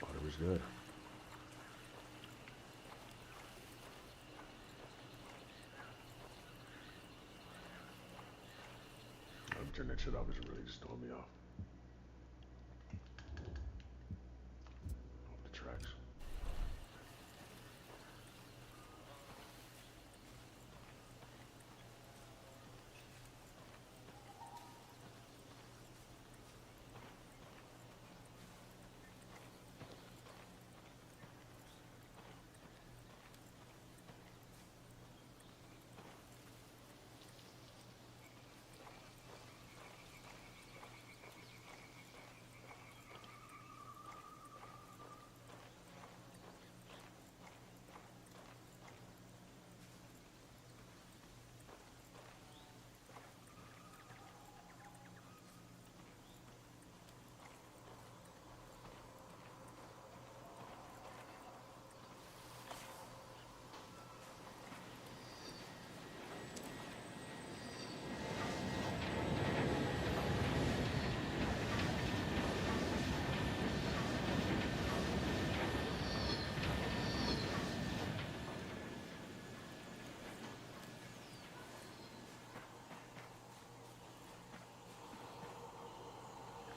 Water was good. I'm turn that shit off. It's really just throwing me off. Off the tracks.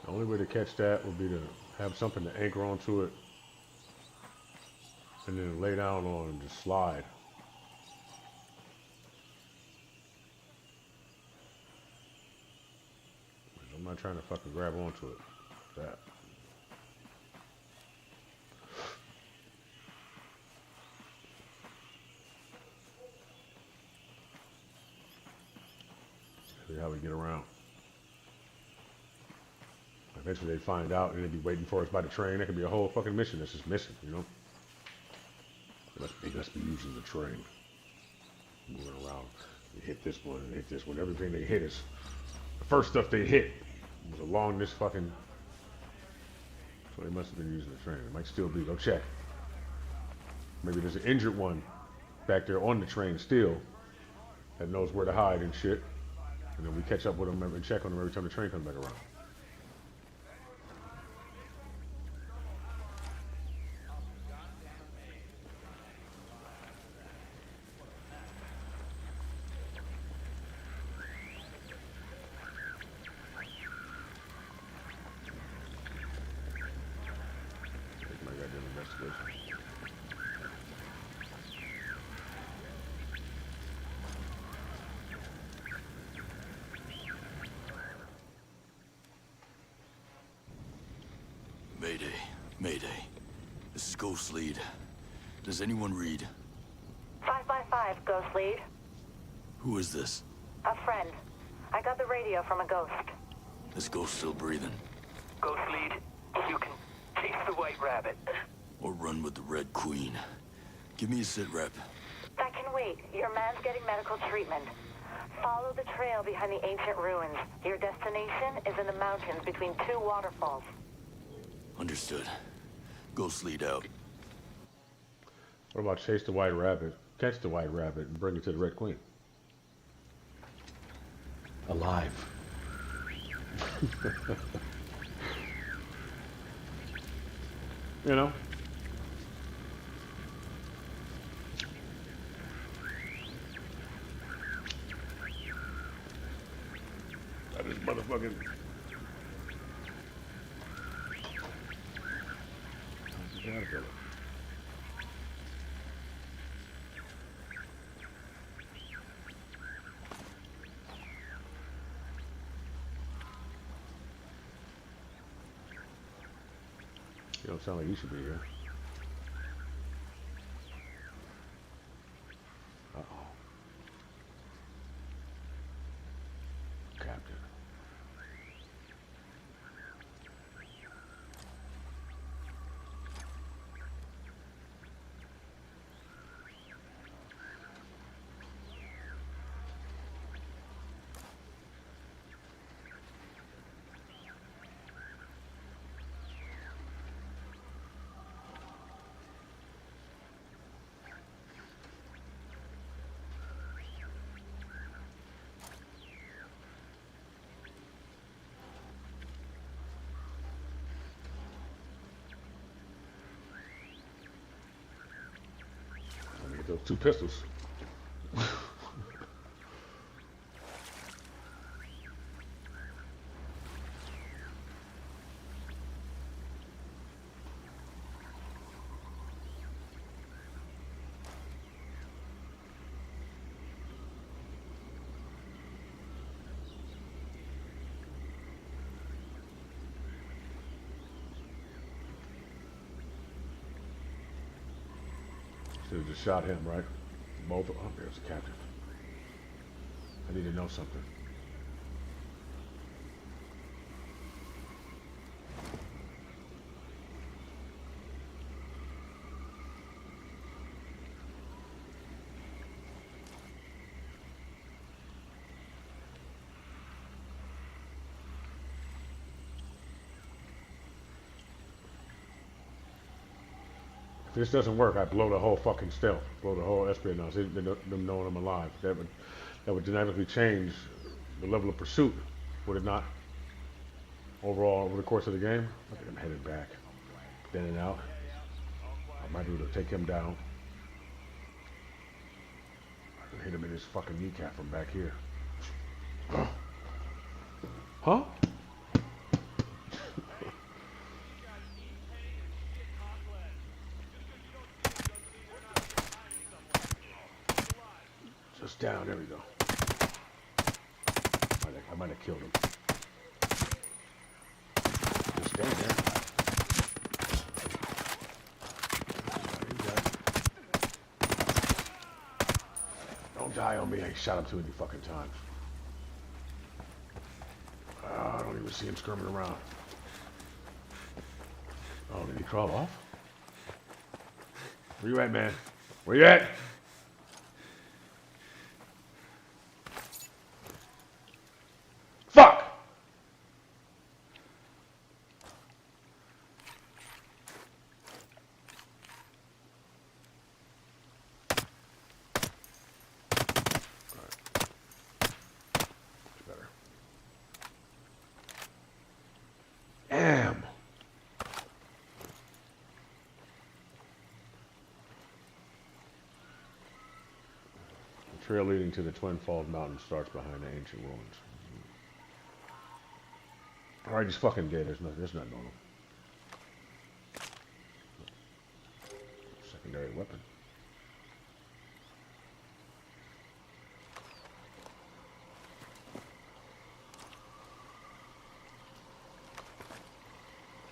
The only way to catch that would be to have something to anchor onto it and then lay down on and just slide. I'm not trying to fucking grab onto it. That. See how we get around. Eventually they find out and they'd be waiting for us by the train. That could be a whole fucking mission that's just missing, you know? They must be using the train. Moving around. They hit this one and hit this one. Everything they hit is the first stuff they hit was along this fucking. So they must have been using the train. It might still be. Go check. Maybe there's an injured one back there on the train still that knows where to hide and shit. And then we catch up with them and check on them every time the train comes back around. Take my goddamn investigation. Mayday. Mayday. This is Ghost Lead. Does anyone read? 5 Ghost Lead. Who is this? A friend. I got the radio from a ghost. This ghost still breathing? Ghost Lead, you can chase the White Rabbit. Or run with the Red Queen? Give me a sit rep. That can wait. Your man's getting medical treatment. Follow the trail behind the ancient ruins. Your destination is in the mountains between 2 waterfalls. Understood. Ghost Lead out. What about chase the white rabbit, catch the white rabbit, and bring it to the Red Queen? Alive. You know? That is motherfucking. Caterpillar. You don't sound like you should be here. Uh-oh. Captain. Those 2 pistols. Should have just shot him, right? Both. Oh, there's the captain. I need to know something. If this doesn't work, I blow the whole fucking stealth, blow the whole espionage, them knowing I'm alive. That would dynamically change the level of pursuit, would it not? Overall, over the course of the game, look at him headed back, in and out. I might be able to take him down. I can hit him in his fucking kneecap from back here. Huh? down. There we go. I might have killed him. Just stand there. There you go. Don't die on me. I shot him too many fucking times. I don't even see him skirming around. Oh, did he crawl off? Where you at, man? Where you at? Fuck! Better. Damn. The trail leading to the Twin Falls Mountain starts behind the ancient ruins. Alright, he's fucking dead. There's nothing on him. Secondary weapon.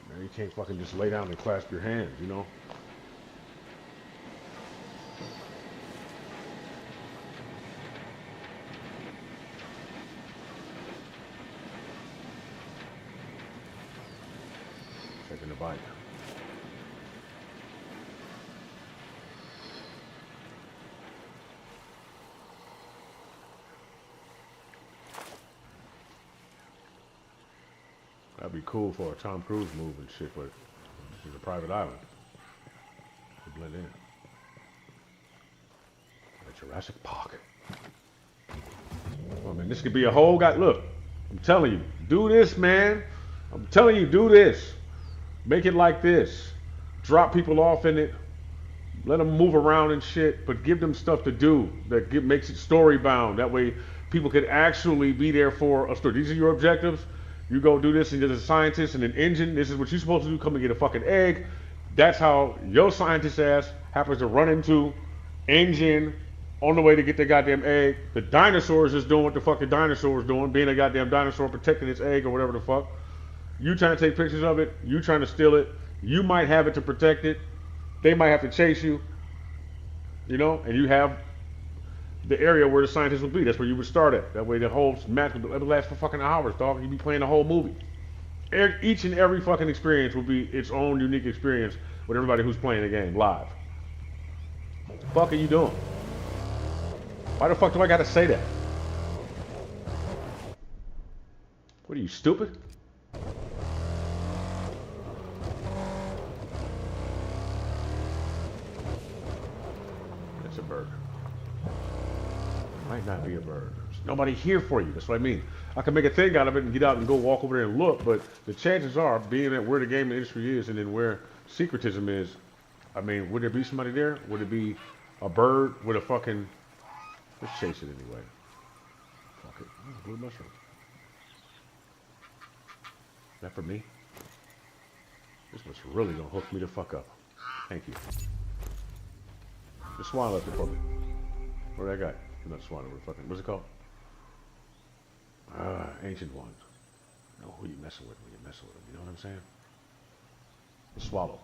Man, you can't fucking just lay down and clasp your hands, you know? Checking the bike. That'd be cool for a Tom Cruise move and shit, but it's a private island. To blend in. Like Jurassic Park. Oh man, this could be a whole guy. Look, I'm telling you, do this, man. I'm telling you, do this. Make it like this. Drop people off in it. Let them move around and shit, but give them stuff to do that makes it story bound. That way people could actually be there for a story. These are your objectives. You go do this, and you're a scientist and an engine. This is what you're supposed to do. Come and get a fucking egg. That's how your scientist ass happens to run into engine on the way to get the goddamn egg. The dinosaurs is doing what the fucking dinosaurs doing, being a goddamn dinosaur protecting its egg or whatever the fuck. You trying to take pictures of it. You trying to steal it. You might have it to protect it. They might have to chase you. You know, and you have the area where the scientists would be. That's where you would start at. That way the whole match would last for fucking hours, dog. You'd be playing the whole movie. Each and every fucking experience will be its own unique experience with everybody who's playing the game live. What the fuck are you doing? Why the fuck do I gotta say that? What are you, stupid? It's a bird. Might not be a bird. There's nobody here for you. That's what I mean. I can make a thing out of it and get out and go walk over there and look, but the chances are, being that where the gaming industry is and then where secretism is, I mean, would there be somebody there? Would it be a bird with a fucking... Let's chase it anyway. Fuck it. Oh, blue mushroom. Is that for me? This was really gonna hook me the fuck up. Thank you. The swan left it for me. Where'd that guy? Not swan, what's it called? Ancient ones. You know who you messing with when you're messing with them, you know what I'm saying? The swallow.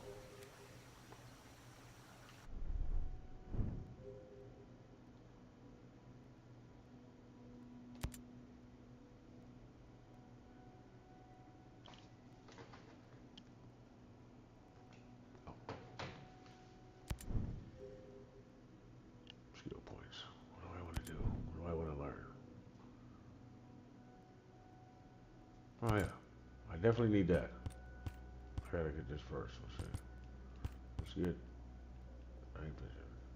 Skill points. What do I want to do? What do I want to learn? Oh yeah, I definitely need that. I gotta get this first. Let's see. Let's get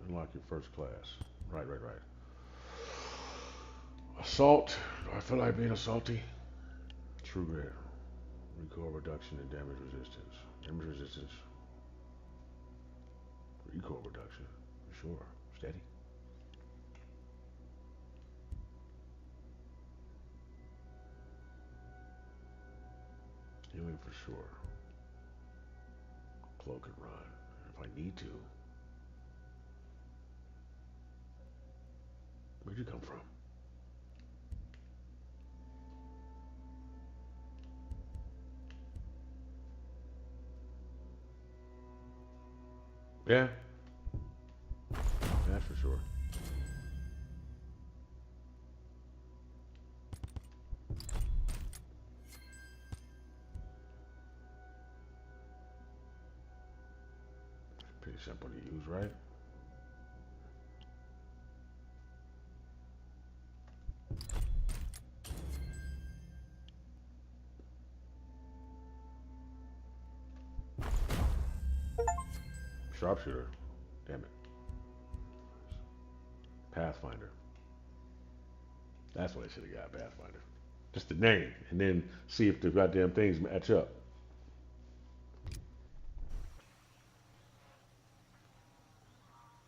unlock your first class. Right. Assault. Do I feel like being assaulty? True grit. Recoil reduction and damage resistance. Damage resistance. Recoil reduction. Sure. Steady. Healing for sure. Cloak and run. If I need to. Where'd you come from? Yeah, that's for sure. Pretty simple to use, right? Sharpshooter. Damn it. Pathfinder. That's what I should have got, Pathfinder. Just the name, and then see if the goddamn things match up.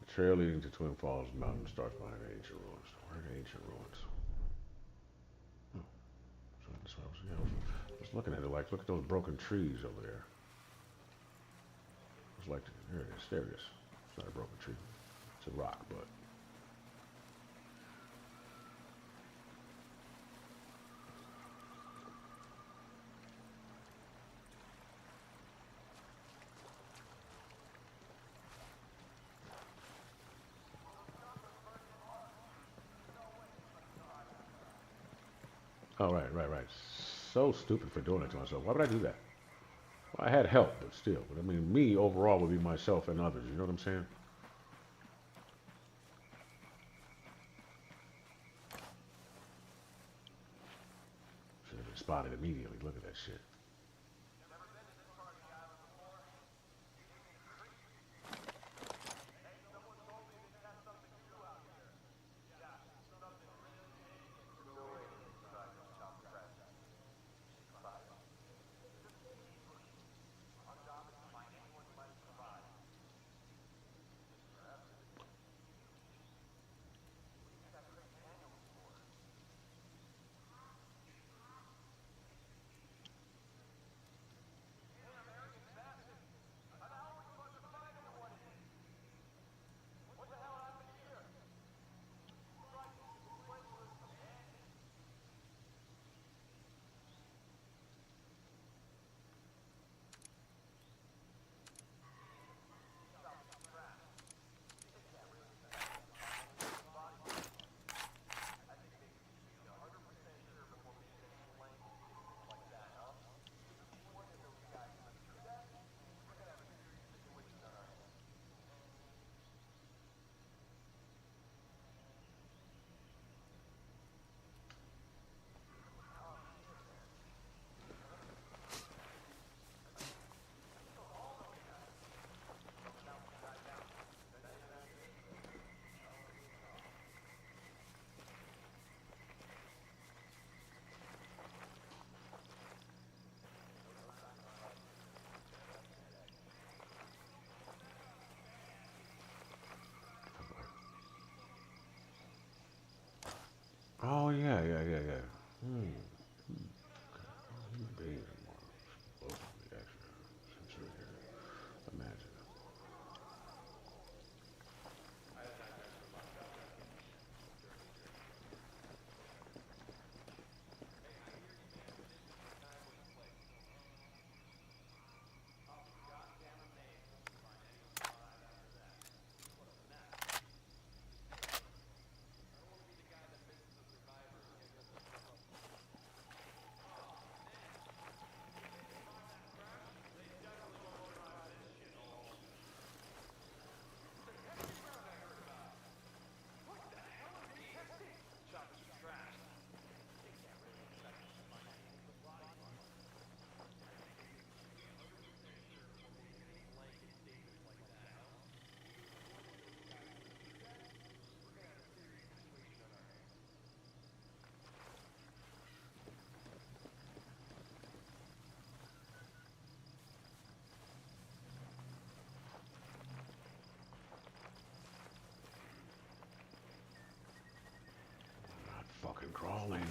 The trail leading to Twin Falls Mountain starts behind the ancient ruins. Where are the ancient ruins? Oh, so that's what I was looking at it like, look at those broken trees over there. It's like, there it is, there it is. It's not a broken tree. It's a rock, but. Oh, right. So stupid for doing it to myself. Why would I do that? Well, I had help, but still. But I mean, me overall would be myself and others. You know what I'm saying? Should have been spotted immediately. Look at that shit. Oh yeah. Hmm. Baby, supposed to be extra. Since you're here, imagine. Not fucking crawling.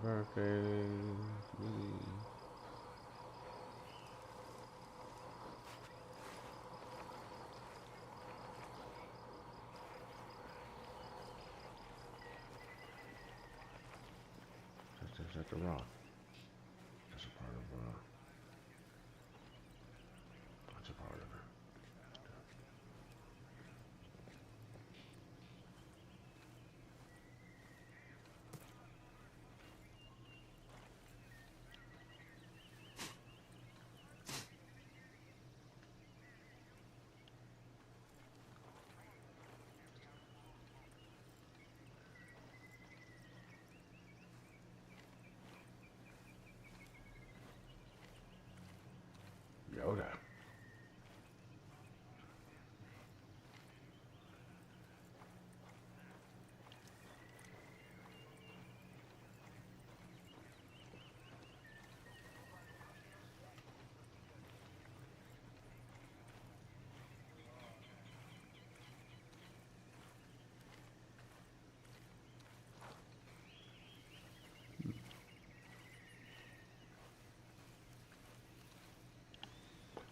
birthday to me. That's the rock. That's a part of, that's a part of it. Yoda.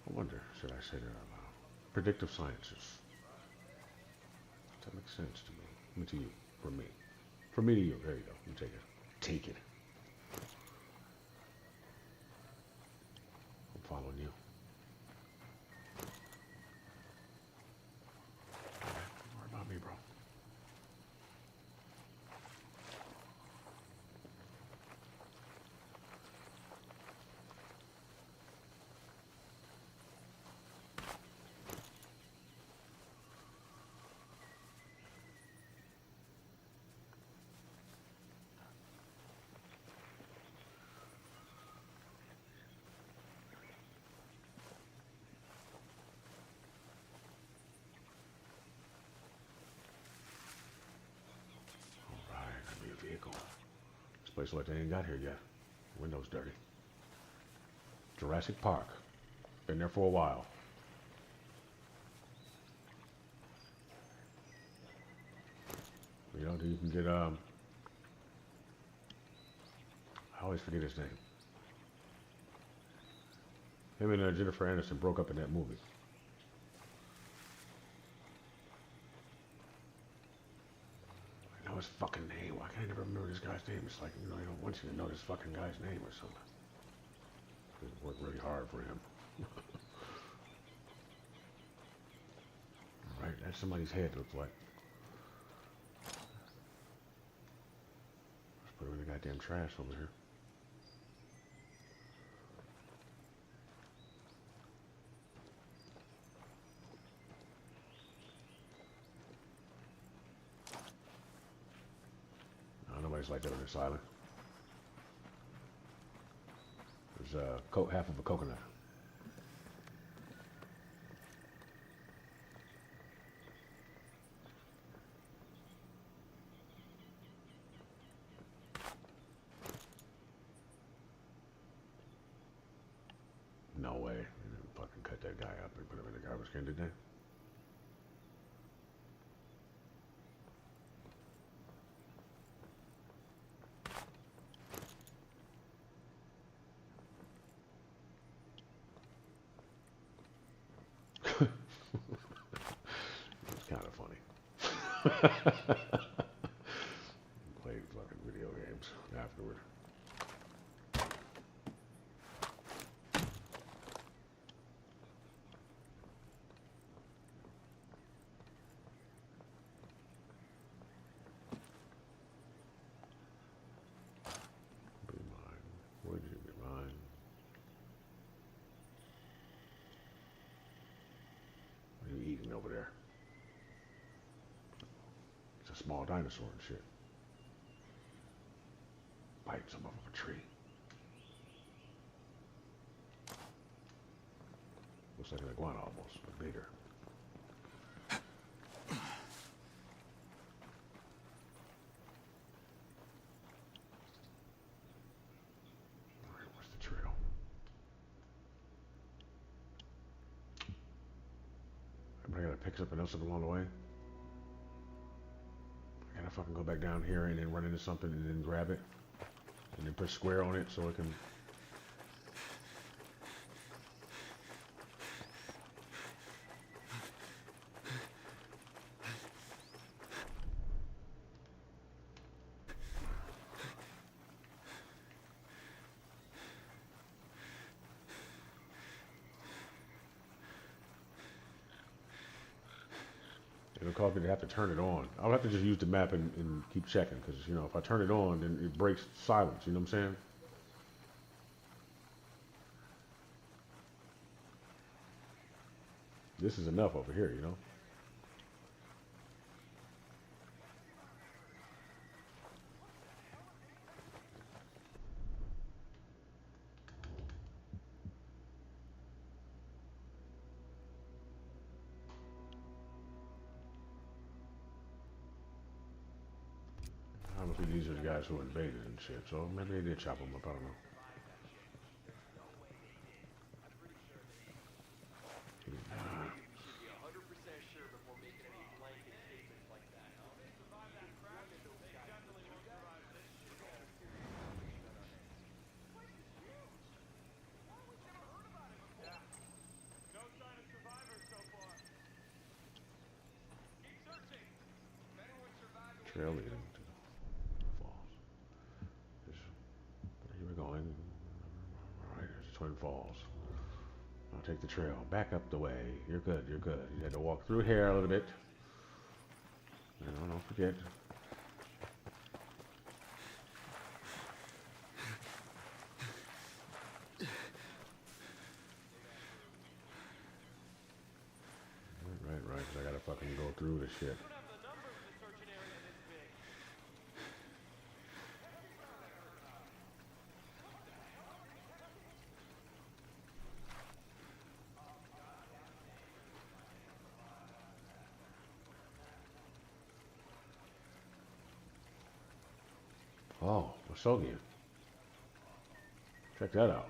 I wonder, should I say that out loud? Predictive sciences. Does that make sense to me? I mean, to you. From me. From me to you. There you go. You take it. Take it. I'm following you. Don't worry about me, bro. Vehicle. This place like they ain't got here yet. Windows dirty. Jurassic Park. Been there for a while. You know, you can get I always forget his name. Him and Jennifer Aniston broke up in that movie. I know his fucking name. Why can't I never remember this guy's name? It's like, you know, I don't want you to know this fucking guy's name or something. It worked really hard for him. Right, that's somebody's head, looks like. Let's put him in the goddamn trash over here. No, nobody's like that on this island. There's half of a coconut. No way. They didn't fucking cut that guy up and put him in the garbage can, did they? It's kind of funny. Played fucking video games afterward. Be mine. Would you be mine? What are you eating over there? It's a small dinosaur and shit. Biting some off of a tree. Looks like an iguana almost, but bigger. Alright, what's the trail? Everybody gotta pick something else up along the way. I gotta fucking go back down here and then run into something and then grab it. And then put square on it so it can. It'll cause me to have to turn it on. I'll have to just use the map and keep checking because, you know, if I turn it on, then it breaks silence. You know what I'm saying? This is enough over here, you know? Obviously, these are the guys who invaded and shit, so maybe they did chop them up. I don't know. Be 100% sure before making any blanket statements like that. No sign of survivors so far. Keep searching. If anyone survived, Trail leading to the falls. Here we're going. All right, there's Twin Falls. I'll take the trail. Back up the way. You're good, you're good. You had to walk through here a little bit. You know, don't forget. Right. 'Cause I gotta fucking go through this shit. we don't have the numbers to search an area this big. Oh, Masogian. Check that out.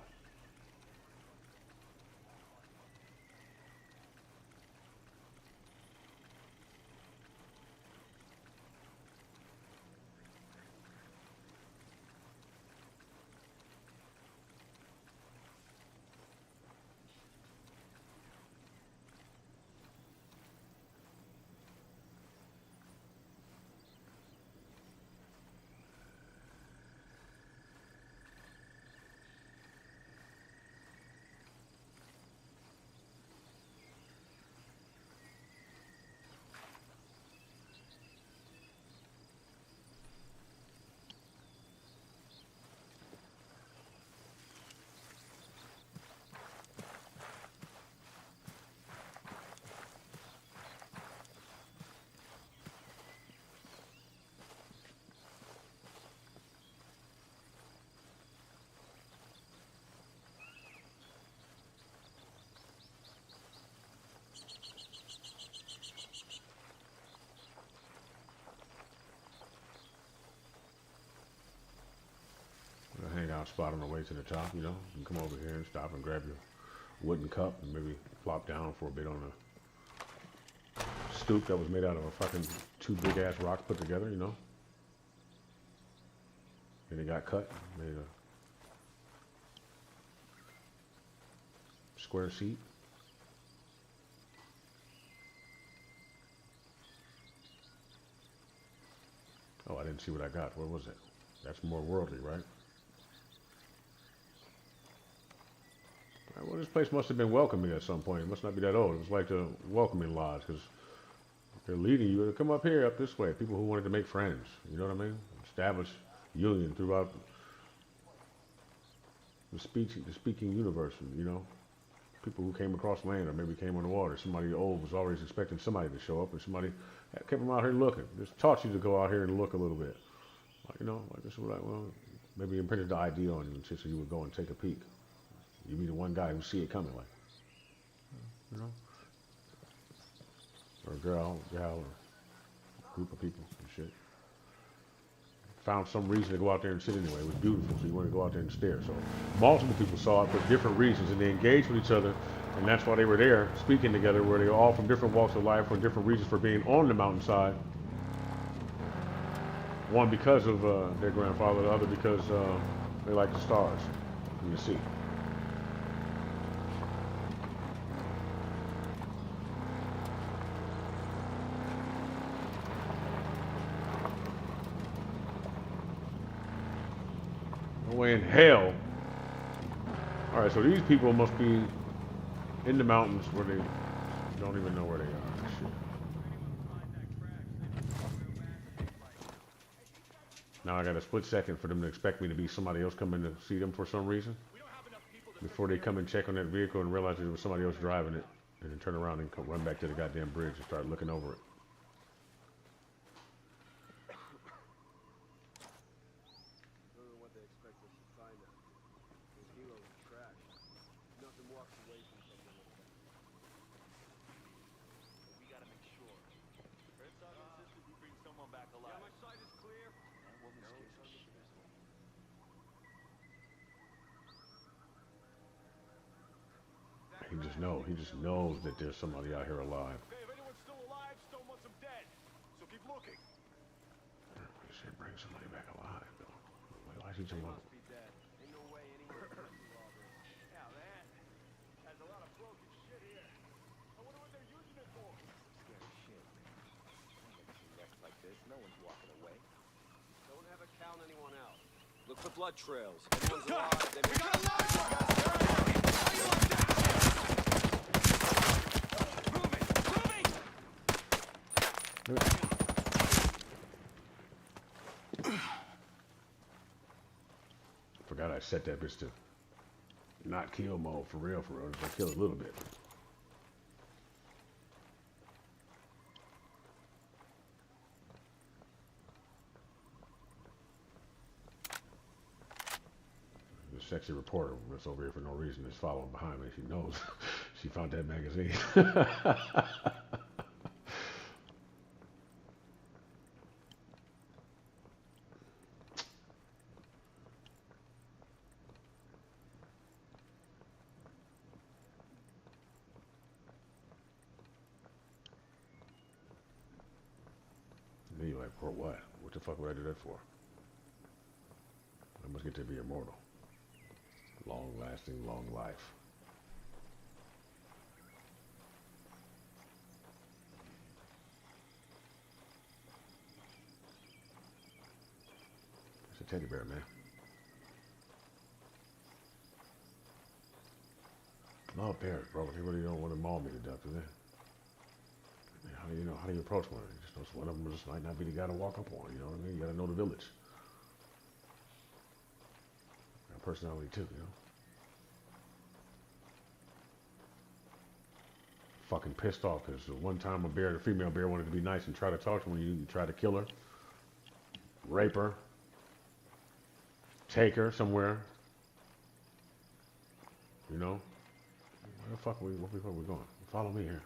A hangout spot on the way to the top, you know. You can come over here and stop and grab your wooden cup and maybe flop down for a bit on a stoop that was made out of a fucking two big ass rocks put together, you know. And it got cut, made a square seat. Oh, I didn't see what I got. Where was it? That's more worldly, right? Well, this place must have been welcoming at some point. It must not be that old. It was like the welcoming lodge because they're leading you to come up here, up this way. People who wanted to make friends. You know what I mean? Establish union throughout the speaking universe. You know, people who came across land or maybe came on the water. Somebody old was always expecting somebody to show up, and somebody kept them out here looking. Just taught you to go out here and look a little bit. Like, you know, like this was like, well, maybe imprinted the idea on you and shit, so you would go and take a peek. You be the one guy who see it coming, like, you know, or a gal, or a group of people and shit. Found some reason to go out there and sit anyway. It was beautiful, so you want to go out there and stare. So multiple people saw it for different reasons, and they engaged with each other, and that's why they were there speaking together, where they were all from different walks of life, for different reasons for being on the mountainside. One because of their grandfather, the other because They like the stars in the sea. No way in hell. All right, so these people must be in the mountains where they don't even know where they are. Shit. Now I got a split second for them to expect me to be somebody else coming to see them for some reason. Before they come and check on that vehicle and realize there was somebody else driving it. And then turn around and run back to the goddamn bridge and start looking over it. What they expect us to find out. Those heroes are trash. Nothing walks away from something like that. But we gotta make sure. First sergeant insisted we bring someone back alive. Yeah, my side is clear. That woman scares the shit out of me. He just knows that there's somebody out here alive. Okay, if anyone's still alive, still wants them dead. So keep looking. He said bring somebody back alive, though. Why is he talking about? Must be dead. Ain't no way anyone's gonna do all this. Yeah, man. Has a lot of broken shit here. I wonder what they're using it for. Scary shit. Next like this, no one's walking away. Don't ever count anyone out. Look for blood trails. Anyone's alive, they We got a large one! Forgot I set that bitch to not kill mode for real, Just kill a little bit. The sexy reporter that's over here for no reason is following behind me. She knows. She found that magazine. And you're like, for what? What the fuck would I do that for? I must get to be immortal. Long lasting, long life. It's a teddy bear, man. No bears, bro. They really don't want to maul me to death, do they? How do you know? How do you approach one? You just know one of them just might not be the guy to walk up on. You know what I mean? You got to know the village. Got personality too, you know. Fucking pissed off because one time a female bear wanted to be nice and try to talk to her. You try to kill her, rape her, take her somewhere. You know. Where the fuck are we going? Follow me here.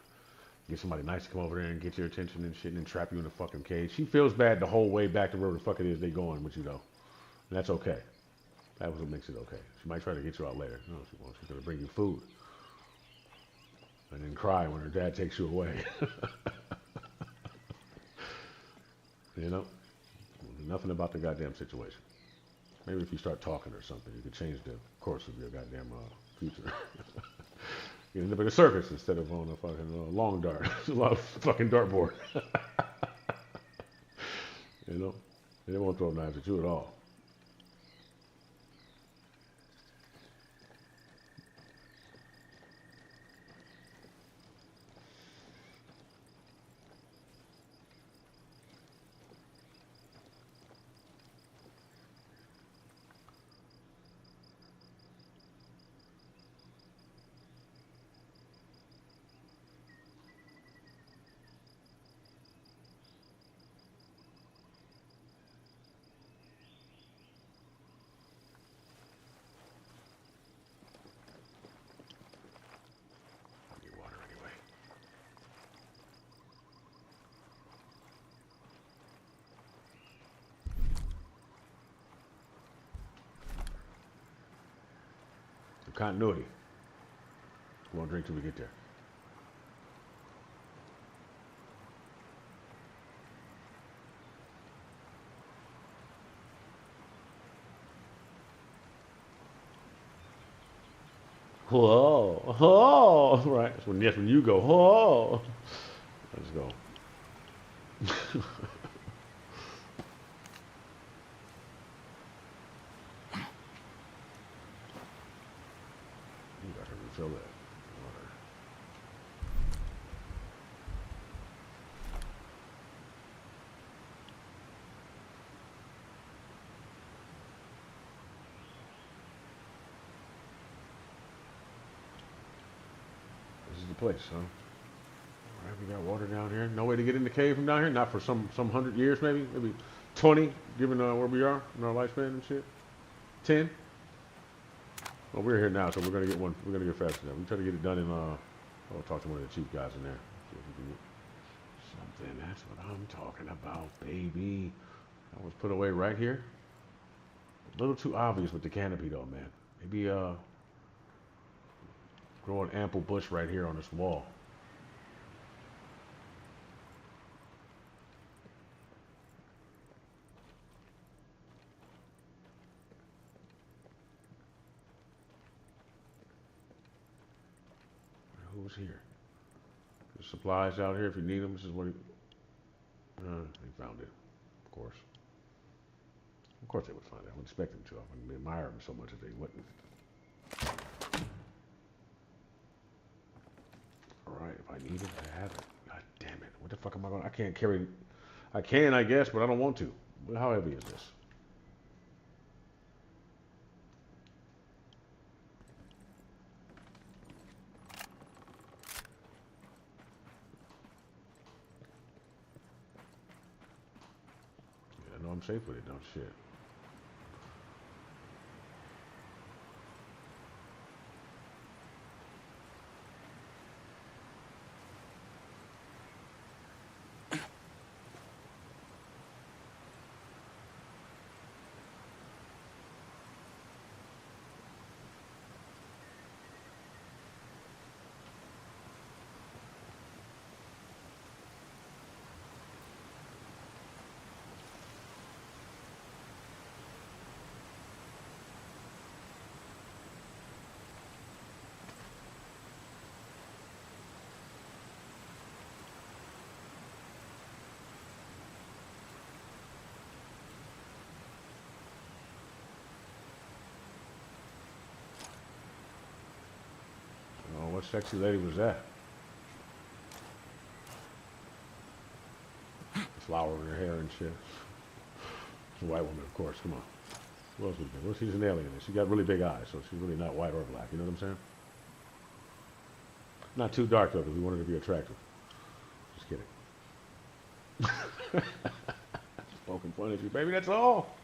Get somebody nice to come over there and get your attention and shit and then trap you in a fucking cage. She feels bad the whole way back to wherever the fuck it is they going with you though. And that's okay. That was what makes it okay. She might try to get you out later. No, she won't. She's gonna bring you food. And then cry when her dad takes you away. You know? Nothing about the goddamn situation. Maybe if you start talking or something, you could change the course of your goddamn future. You end up in a circus instead of on a fucking long dart. It's a lot of fucking dartboard. You know? They won't throw knives at you at all. Continuity. We won't drink till we get there. Whoa, whoa, right. That's when you go, whoa. Let's go. You gotta refill that water. This is the place, huh? All right, we got water down here. No way to get in the cave from down here. Not for some 100 years, maybe 20, given where we are in our lifespan and shit. 10. Well, we're here now, so we're gonna get one. We're gonna get faster now. We try to get it done in. I'll talk to one of the chief guys in there. See if we can get something. That's what I'm talking about, baby. That was put away right here. A little too obvious with the canopy, though, man. Maybe grow an ample bush right here on this wall. Who's here? There's supplies out here if you need them. This is what they found it, of course. Of course they would find it. I would expect them to. I wouldn't admire them so much if they wouldn't. All right, if I need it, I have it. God damn it. What the fuck am I going to... I can't carry... I can, I guess, but I don't want to. How heavy is this? Yeah, I know I'm safe with it, don't shit. Oh, what sexy lady was that? Flower in her hair and shit. It's a white woman, of course. Come on. Who else would it be? Well, she's an alien. She got really big eyes, so she's really not white or black. You know what I'm saying? Not too dark, though, because we want her to be attractive. Just kidding. Just poking fun at you, baby. That's all.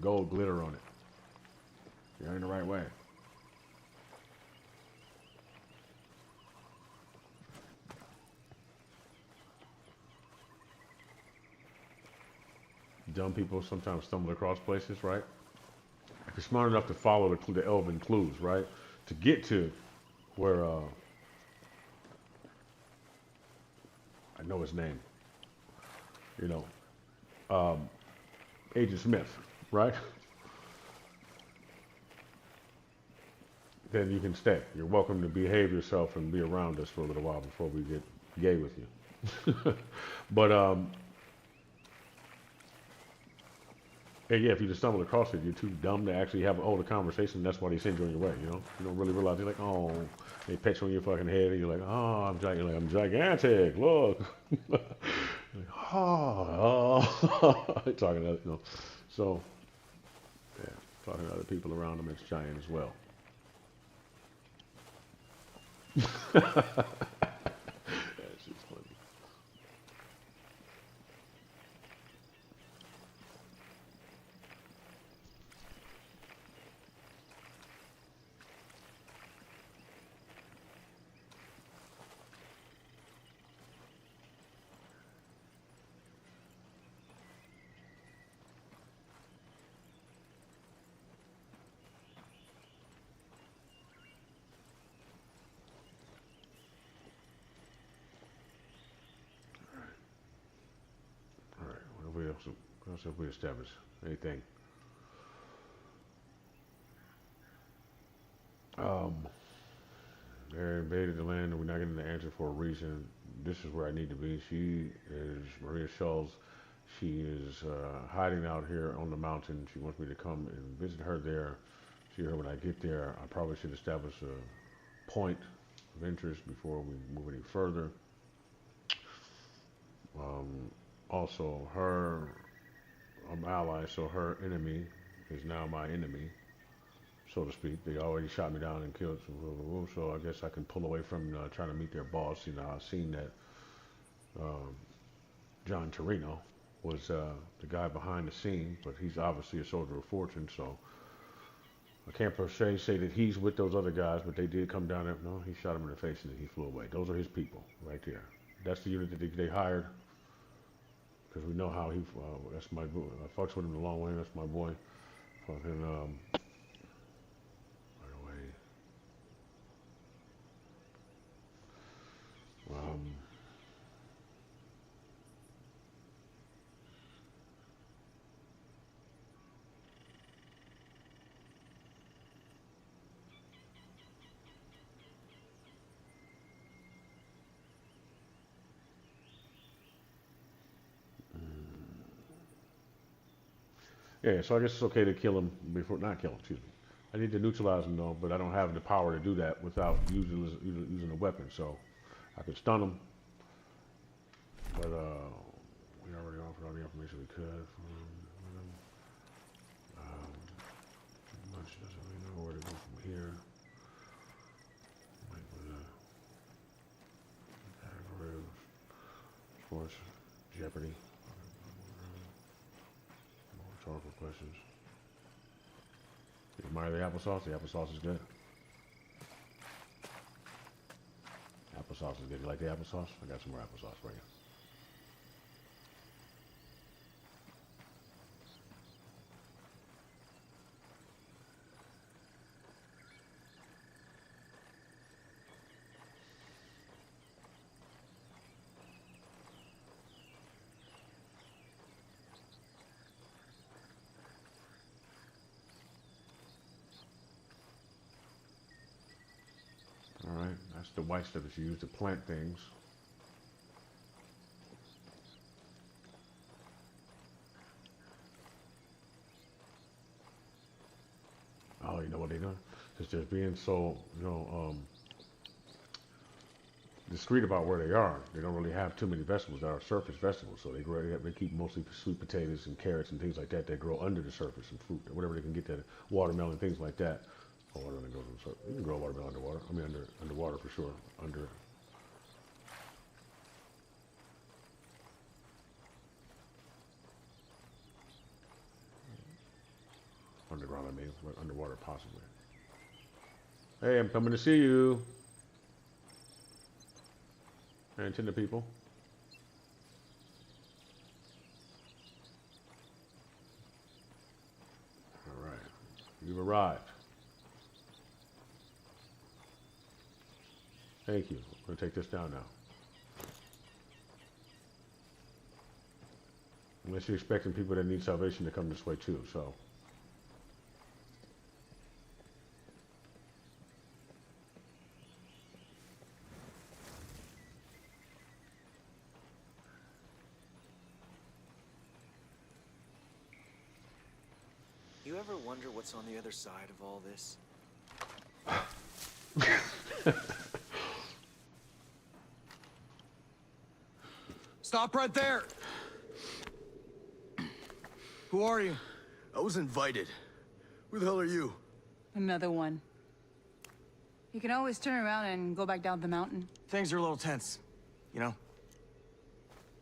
Gold glitter on it. You're in the right way. Dumb people sometimes stumble across places, right? If you're smart enough to follow the elven clues, right? To get to where, I know his name, you know, Agent Smith, right? Then you can stay. You're welcome to behave yourself and be around us for a little while before we get gay with you. But And yeah, if you just stumble across it, you're too dumb to actually have a conversation. That's why they send you on your way. You know, you don't really realize. You're like, oh, they pet you on your fucking head, and you're like, oh, I'm giant. You're like, I'm gigantic. Look. Like, oh, talking to you know. So yeah, talking to other people around them, it's giant as well. That's just funny. All right, what else have we established? Anything? Um, they invaded the land, and we're not getting the answer for a reason. This is where I need to be. She is Maria Schultz. She is hiding out here on the mountain. She wants me to come and visit her there. See her when I get there. I probably should establish a point of interest before we move any further. Um, Also, her I'm ally, so her enemy is now my enemy, so to speak. They already shot me down and killed some, so I guess I can pull away from trying to meet their boss. You know, I've seen that um, John Torino was the guy behind the scene, but he's obviously a soldier of fortune, so I can't per se say that he's with those other guys, but they did come down there. No, he shot him in the face and then he flew away. Those are his people right there. That's the unit that they hired because we know how he. That's my boy. I fucks with him a long way. That's my boy. Fucking by the way. Um, yeah, so I guess it's okay to kill him before, not kill him. Excuse me. I need to neutralize him though, but I don't have the power to do that without using a weapon. So I could stun him, but we already offered all the information we could. Um, much doesn't really know where to go from here. Might want to have sports, Jeopardy, more rhetorical questions. You admire the applesauce? The applesauce is good. Applesauce is good. You like the applesauce? I got some more applesauce for you. All right, that's the white stuff that you use to plant things. Oh, you know what they done? Because they're being so, discreet about where they are. They don't really have too many vegetables that are surface vegetables, so they keep mostly sweet potatoes and carrots and things like that that grow under the surface and fruit, whatever they can get that watermelon, things like that. Oh, watermelon grows on the surface. You can grow watermelon underwater. I mean, underwater for sure. Underground, I mean, but underwater possibly. Hey, I'm coming to see you. And tender people. All right, you've arrived. Thank you. I'm gonna take this down now. Unless you're expecting people that need salvation to come this way too, so. You ever wonder what's on the other side of all this? Stop right there! Who are you? I was invited. Who the hell are you? Another one. You can always turn around and go back down the mountain. Things are a little tense, you know?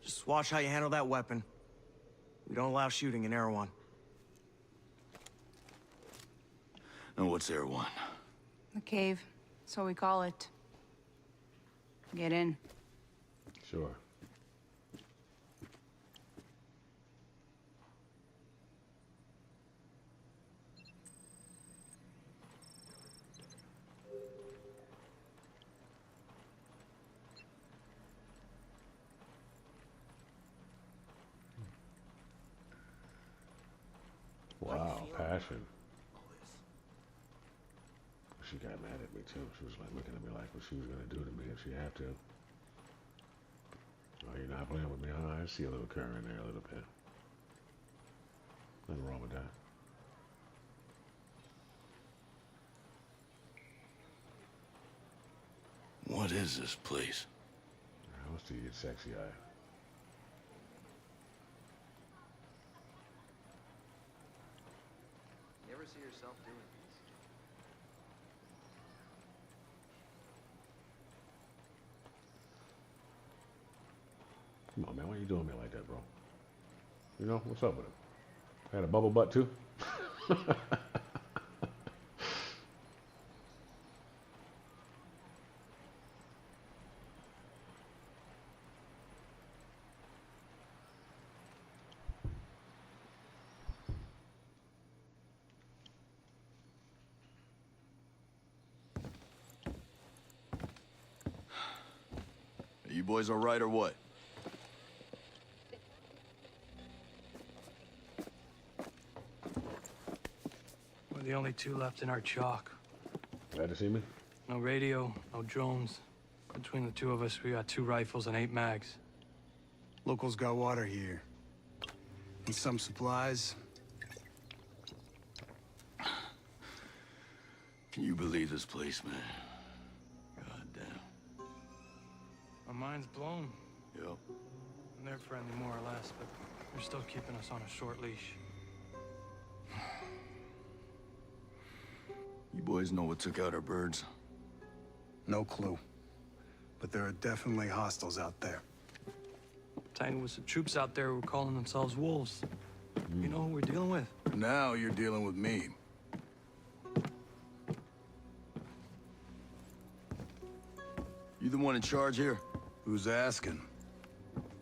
Just watch how you handle that weapon. We don't allow shooting in Erewhon. And what's Erewhon? The cave. That's what we call it. Get in. Sure. Wow, passion. She got mad at me too. She was like looking at me like what she was gonna do to me if she had to. Oh, you're not playing with me, huh? I see a little curve in there a little bit. Nothing wrong with that. What is this place? Let's see your sexy eye. You ever see yourself doing this? Come on, man. Why you doing me like that, bro? You know, what's up with it? I had a bubble butt, too? Are you boys all right or what? We're the only two left in our chalk. Glad to see me? No radio, no drones. Between the two of us, we got 2 rifles and 8 mags. Locals got water here. And some supplies. Can you believe this place, man? God damn. Our mind's blown. Yep. And they're friendly more or less, but they're still keeping us on a short leash. You boys know what took out our birds? No clue. But there are definitely hostiles out there. Tangled with some troops out there who were calling themselves wolves. You know who we're dealing with? Now you're dealing with me. You the one in charge here? Who's asking?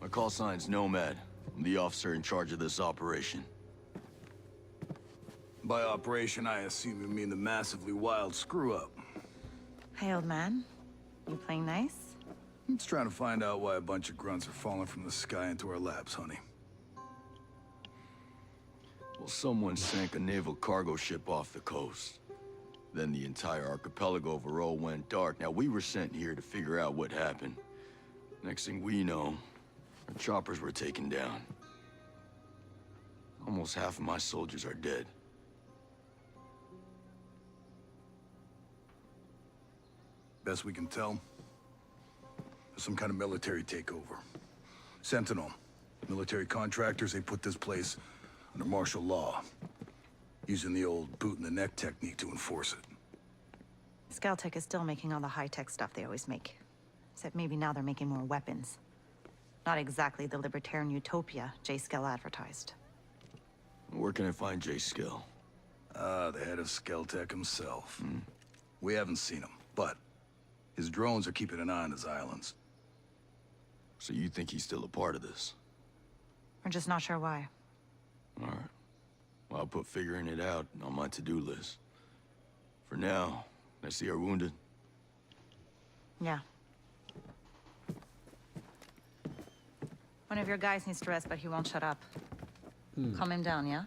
My call sign's Nomad. I'm the officer in charge of this operation. By operation, I assume you mean the massively wild screw-up. Hey, old man. You playing nice? I'm just trying to find out why a bunch of grunts are falling from the sky into our laps, honey. Well, someone sank a naval cargo ship off the coast. Then the entire archipelago of Aro went dark. Now, we were sent here to figure out what happened. Next thing we know, our choppers were taken down. Almost half of my soldiers are dead. Best we can tell, there's some kind of military takeover. Sentinel, military contractors, they put this place under martial law, using the old boot-in-the-neck technique to enforce it. Scaltech is still making all the high-tech stuff they always make. Except maybe now they're making more weapons. Not exactly the libertarian utopia Jay Skell advertised. Where can I find Jay Skell? The head of Scaltech himself. We haven't seen him, but his drones are keeping an eye on his islands. So you think he's still a part of this? We're just not sure why. All right. Well, I'll put figuring it out on my to-do list. For now, I see our wounded. Yeah. One of your guys needs to rest, but he won't shut up. Calm him down, yeah?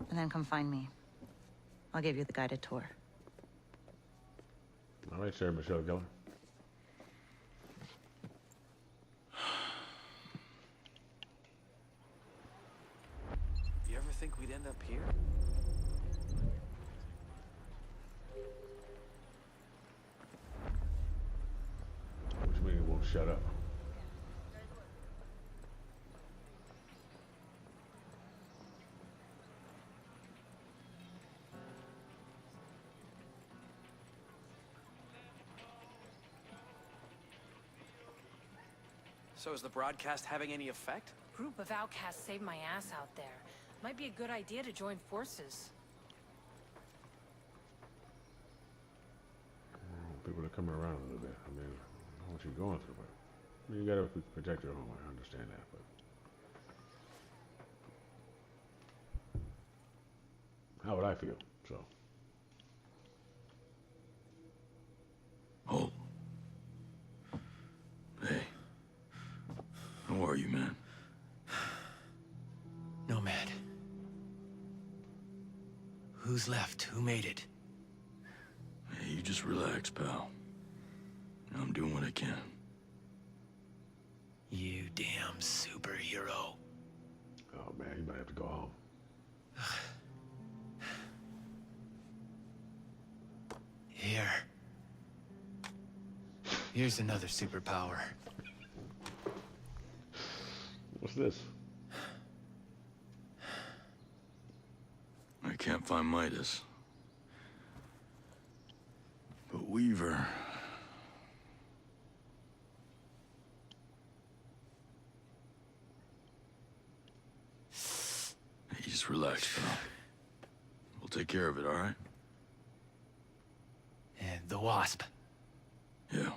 And then come find me. I'll give you the guided tour. All right, Sarah Michelle Gellar. You ever think we'd end up here? What do you mean it won't shut up? So is the broadcast having any effect? Group of outcasts saved my ass out there. Might be a good idea to join forces. People are coming around a little bit. I mean, I don't know what you're going through, but I mean, you gotta protect your home. I understand that, but how would I feel? So. Oh. Hey. How are you, man? Nomad. Who's left? Who made it? Hey, you just relax, pal. I'm doing what I can. You damn superhero. Oh man, you might have to go home. Here. Here's another superpower. What's this? I can't find Midas. But Weaver... Hey, just relax, pal. We'll take care of it, all right? And the Wasp. Yeah.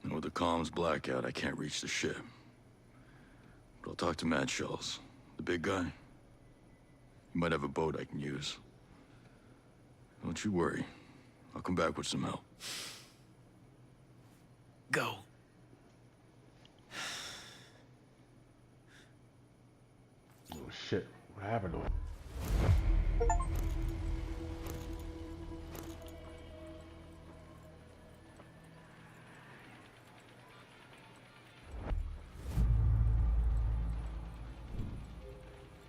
And with the comms blackout, I can't reach the ship. But I'll talk to Mad Shells, the big guy. He might have a boat I can use. Don't you worry. I'll come back with some help. Go. Oh shit, what happened to him?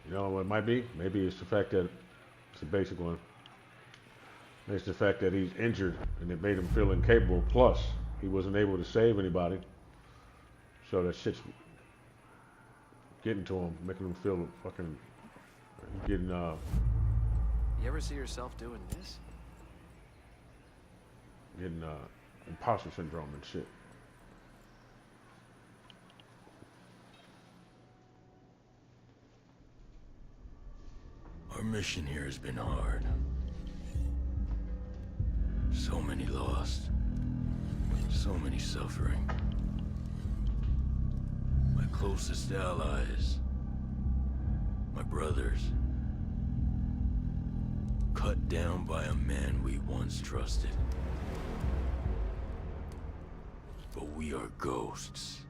You know what it might be? Maybe it's the fact that, it's a basic one. It's the fact that he's injured and it made him feel incapable. Plus, he wasn't able to save anybody. So that shit's getting to him, making him feel fucking, getting, You ever see yourself doing this? getting, imposter syndrome and shit. Our mission here has been hard. So many lost. So many suffering. My closest allies. My brothers. Cut down by a man we once trusted. But we are ghosts.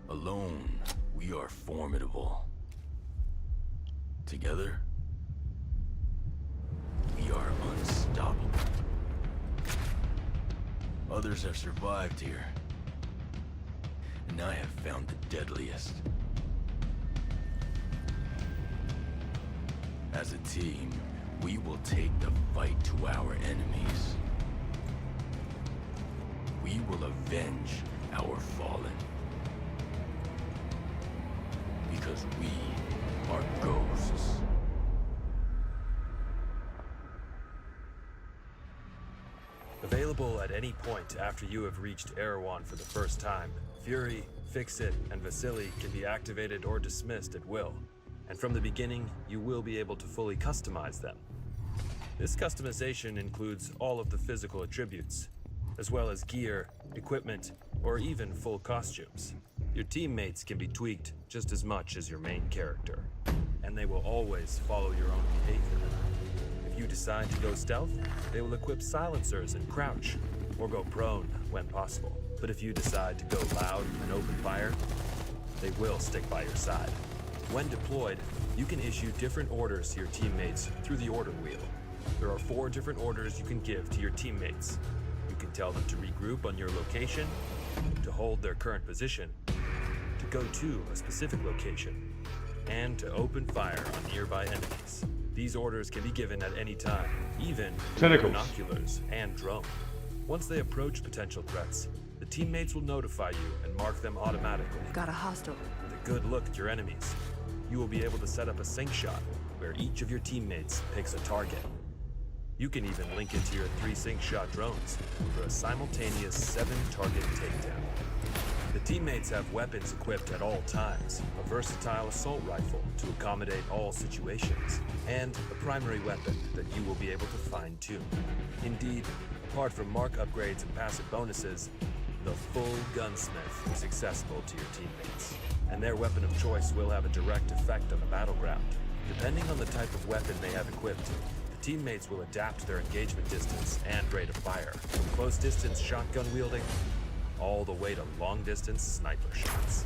Alone, we are formidable. Together, we are unstoppable. Others have survived here, and I have found the deadliest. As a team, we will take the fight to our enemies. We will avenge our fallen. Because we are ghosts. Available at any point after you have reached Erewhon for the first time, Fury, Fix-It, and Vasily can be activated or dismissed at will. And from the beginning, you will be able to fully customize them. This customization includes all of the physical attributes, as well as gear, equipment, or even full costumes. Your teammates can be tweaked just as much as your main character, and they will always follow your own behavior. If you decide to go stealth, they will equip silencers and crouch, or go prone when possible. But if you decide to go loud and open fire, they will stick by your side. When deployed, you can issue different orders to your teammates through the order wheel. There are 4 different orders you can give to your teammates. You can tell them to regroup on your location, to hold their current position, to go to a specific location, and to open fire on nearby enemies. These orders can be given at any time, even with Tentacles. binoculars and drone. Once they approach potential threats, the teammates will notify you and mark them automatically. Got a hostile. With a good look at your enemies, you will be able to set up a sync shot where each of your teammates picks a target. You can even link it to your 3 sync shot drones for a simultaneous 7-target takedown. The teammates have weapons equipped at all times, a versatile assault rifle to accommodate all situations, and a primary weapon that you will be able to fine-tune. Indeed, apart from mark upgrades and passive bonuses, the full gunsmith is accessible to your teammates, and their weapon of choice will have a direct effect on the battleground. Depending on the type of weapon they have equipped, the teammates will adapt their engagement distance and rate of fire, from close-distance shotgun wielding all the way to long-distance sniper shots.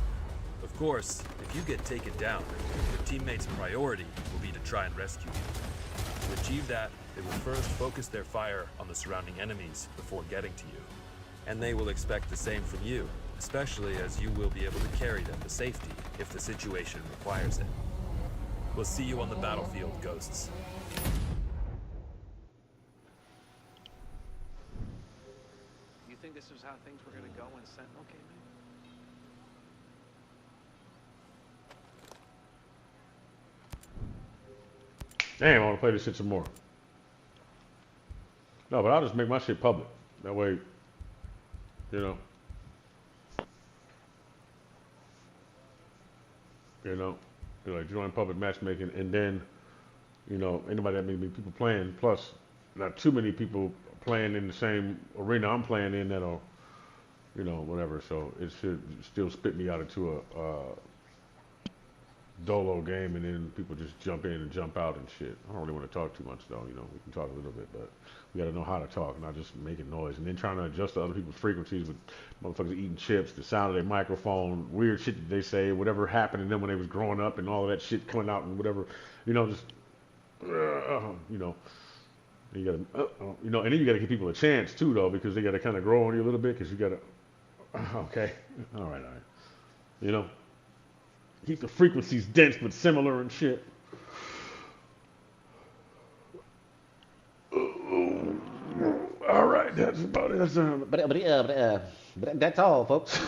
Of course, if you get taken down, your teammates' priority will be to try and rescue you. To achieve that, they will first focus their fire on the surrounding enemies before getting to you. And they will expect the same from you, especially as you will be able to carry them to safety if the situation requires it. We'll see you on the battlefield, Ghosts. You think this was how things were gonna go when Sentinel came in? Damn, I want to play this shit some more. No, but I'll just make my shit public. That way, you know. You know, join public matchmaking, and then, you know, anybody that may be people playing, plus not too many people playing in the same arena I'm playing in that'll, you know, whatever. So it should still spit me out into a dolo game, and then people just jump in and jump out and shit. I don't really want to talk too much though, you know. We can talk a little bit, but we gotta know how to talk, not just making noise. And then trying to adjust to other people's frequencies with motherfuckers eating chips, the sound of their microphone, weird shit that they say, whatever happened to them when they was growing up, and all of that shit coming out and whatever, you know, just, you know. You gotta, you know, and then you gotta give people a chance too, though, because they gotta kind of grow on you a little bit, because you gotta, okay, all right, you know. Keep the frequencies dense but similar and shit. All right, that's about it. That's all, folks.